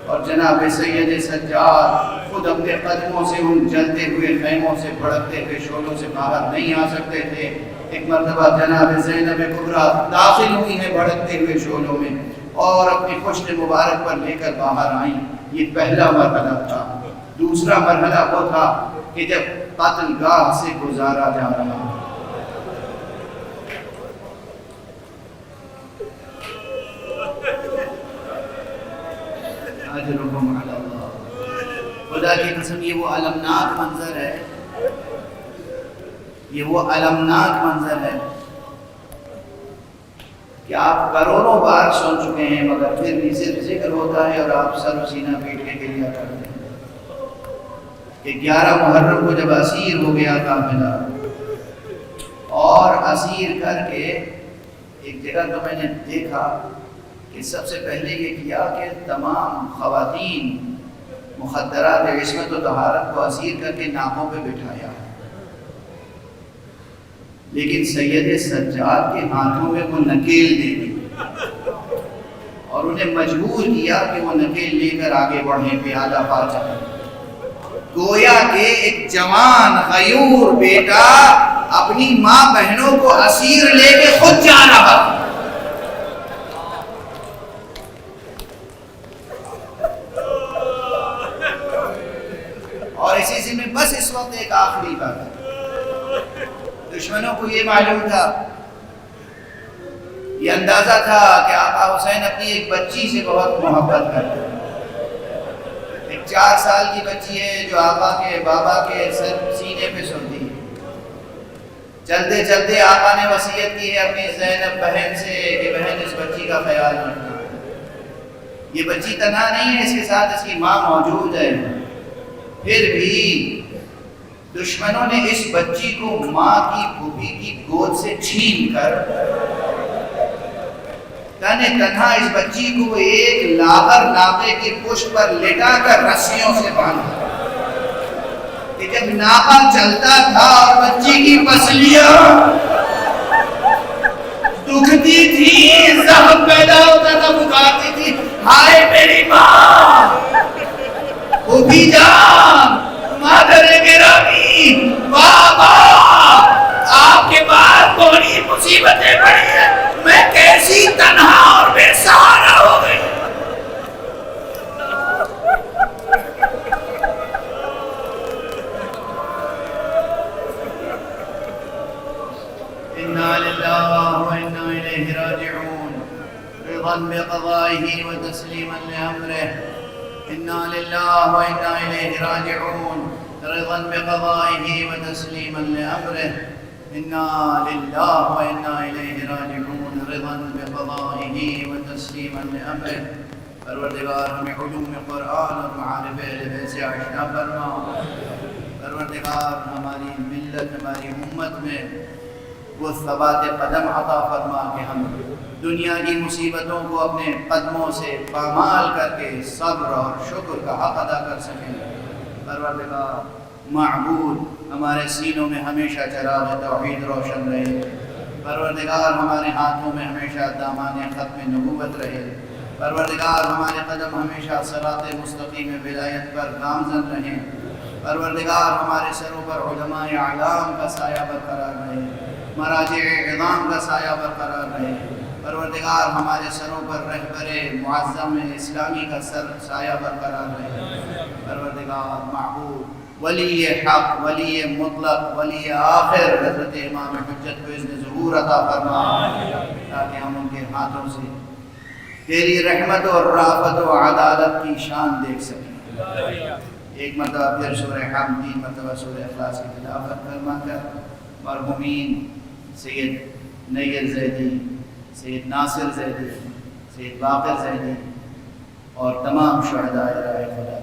اور جناب سید سجاد خود اپنے قدموں سے ان جلتے ہوئے خیموں سے بھڑکتے ہوئے شعلوں سے باہر نہیں آ سکتے تھے، ایک مرتبہ جناب زینب کبریٰ داخل ہوئی ہیں بھڑکتے ہوئے شعلوں میں اور اپنی پشت مبارک پر لے کر باہر آئیں۔ یہ پہلا مرحلہ تھا۔ دوسرا مرحلہ وہ تھا کہ جب قتل گاہ سے گزارا جا رہا، اجرکم علی اللہ، خدا کی قسم یہ وہ المناک منظر ہے، یہ وہ المناک منظر ہے کہ آپ کروڑوں بار سن چکے ہیں مگر پھر بھی صرف ذکر ہوتا ہے اور آپ سر و سینہ پیٹنے کے لیے کرتے ہیں کہ 11 محرم کو جب اسیر ہو گیا قافلہ اور اسیر کر کے ایک جگہ تو میں نے دیکھا کہ سب سے پہلے یہ کیا کہ تمام خواتین مخدرات عصمت و طہارت کو اسیر کر کے ناکوں پہ بٹھایا، لیکن سید سجاد کے ہاتھوں میں وہ نکیل دے دی اور انہیں مجبور کیا کہ وہ نکیل لے کر آگے بڑھیں، پیالہ پا جائیں۔ گویا کہ ایک جوان غیور بیٹا اپنی ماں بہنوں کو اسیر لے کے خود جا رہا، اور اسی سے میں بس اس وقت ایک آخری بات ہے۔ دشمنوں کو یہ معلوم تھا، یہ اندازہ تھا کہ آقا حسین اپنی ایک بچی سے بہت محبت کرتے ہیں، ایک 4 سال کی بچی ہے جو آقا کے بابا کے سر سینے پہ سنتی ہے۔ چلتے چلتے آقا نے وصیت کی ہے اپنی زینب بہن سے کہ بہن اس بچی کا خیال رکھنا، یہ بچی تنہا نہیں ہے، اس کے ساتھ اس کی ماں موجود ہے۔ پھر بھی دشمنوں نے اس بچی کو ماں کی پھوپھی کی گود سے چھین کر تنہا اس بچی کو ایک لاغر ناقے کی پشت پر لٹا کر رسیوں سے باندھا کہ جب ناقہ چلتا تھا اور بچی کی پسلیاں دکھتی تھی، زخم پیدا ہوتا تھا، پکارتی تھی ہائے میری ماں، پھوپھی جان، مادر گرامی، بابا، آپ کے بعد بڑی مصیبتیں پڑی ہیں، میں کیسی تنہا اور بے سہارا ہو گئی۔ انا للہ و انا الیہ راجعون، رضا بقضائہ و تسلیما لامرہ، انا للہ و انا الیہ راجعون، رضا بقضائہ و تسلیما لامرہ، انا للہ و انا الیہ راجعون، رضا بقضائہ و تسلیما لامرہ۔ پروردگار ہمیں علوم قرآن اور معارف اہل بیت سے آشنا فرما، پروردگار ہماری ملت، ہماری امت میں وہ ثبات قدم عطا فرما کہ ہم دنیا کی مصیبتوں کو اپنے قدموں سے پامال کر کے صبر اور شکر کا حق ادا کر سکیں۔ پروردگار معبود ہمارے سینوں میں ہمیشہ چراغ توحید روشن رہے، پروردگار ہمارے ہاتھوں میں ہمیشہ دامان ختم نبوت رہے، پروردگار ہمارے قدم ہمیشہ صراط مستقیم ولایت پر گامزن رہیں، پروردگار ہمارے سروں پر علماء اعلام کا سایہ برقرار رہے، مراجع اعظام کا سایہ برقرار رہے، پروردگار ہمارے سروں پر رہبر معظم اسلامی کا سایہ برقرار رہے، پروردگار معبود ولی حق، ولی مطلق، ولی آخر حضرت امام حجت کو اذن ظہور عطا فرما تاکہ ہم ان کے ہاتھوں سے تیری رحمت اور رافت و عدالت کی شان دیکھ سکیں۔ ایک مرتبہ پھر سورہ حمد، 3 مرتبہ سورہ اخلاص کی تلاوت فرما کر مرحومین سید نیر زیدی، سید ناصر زیدی، سید باقر زیدی اور تمام شہداء راہ خدا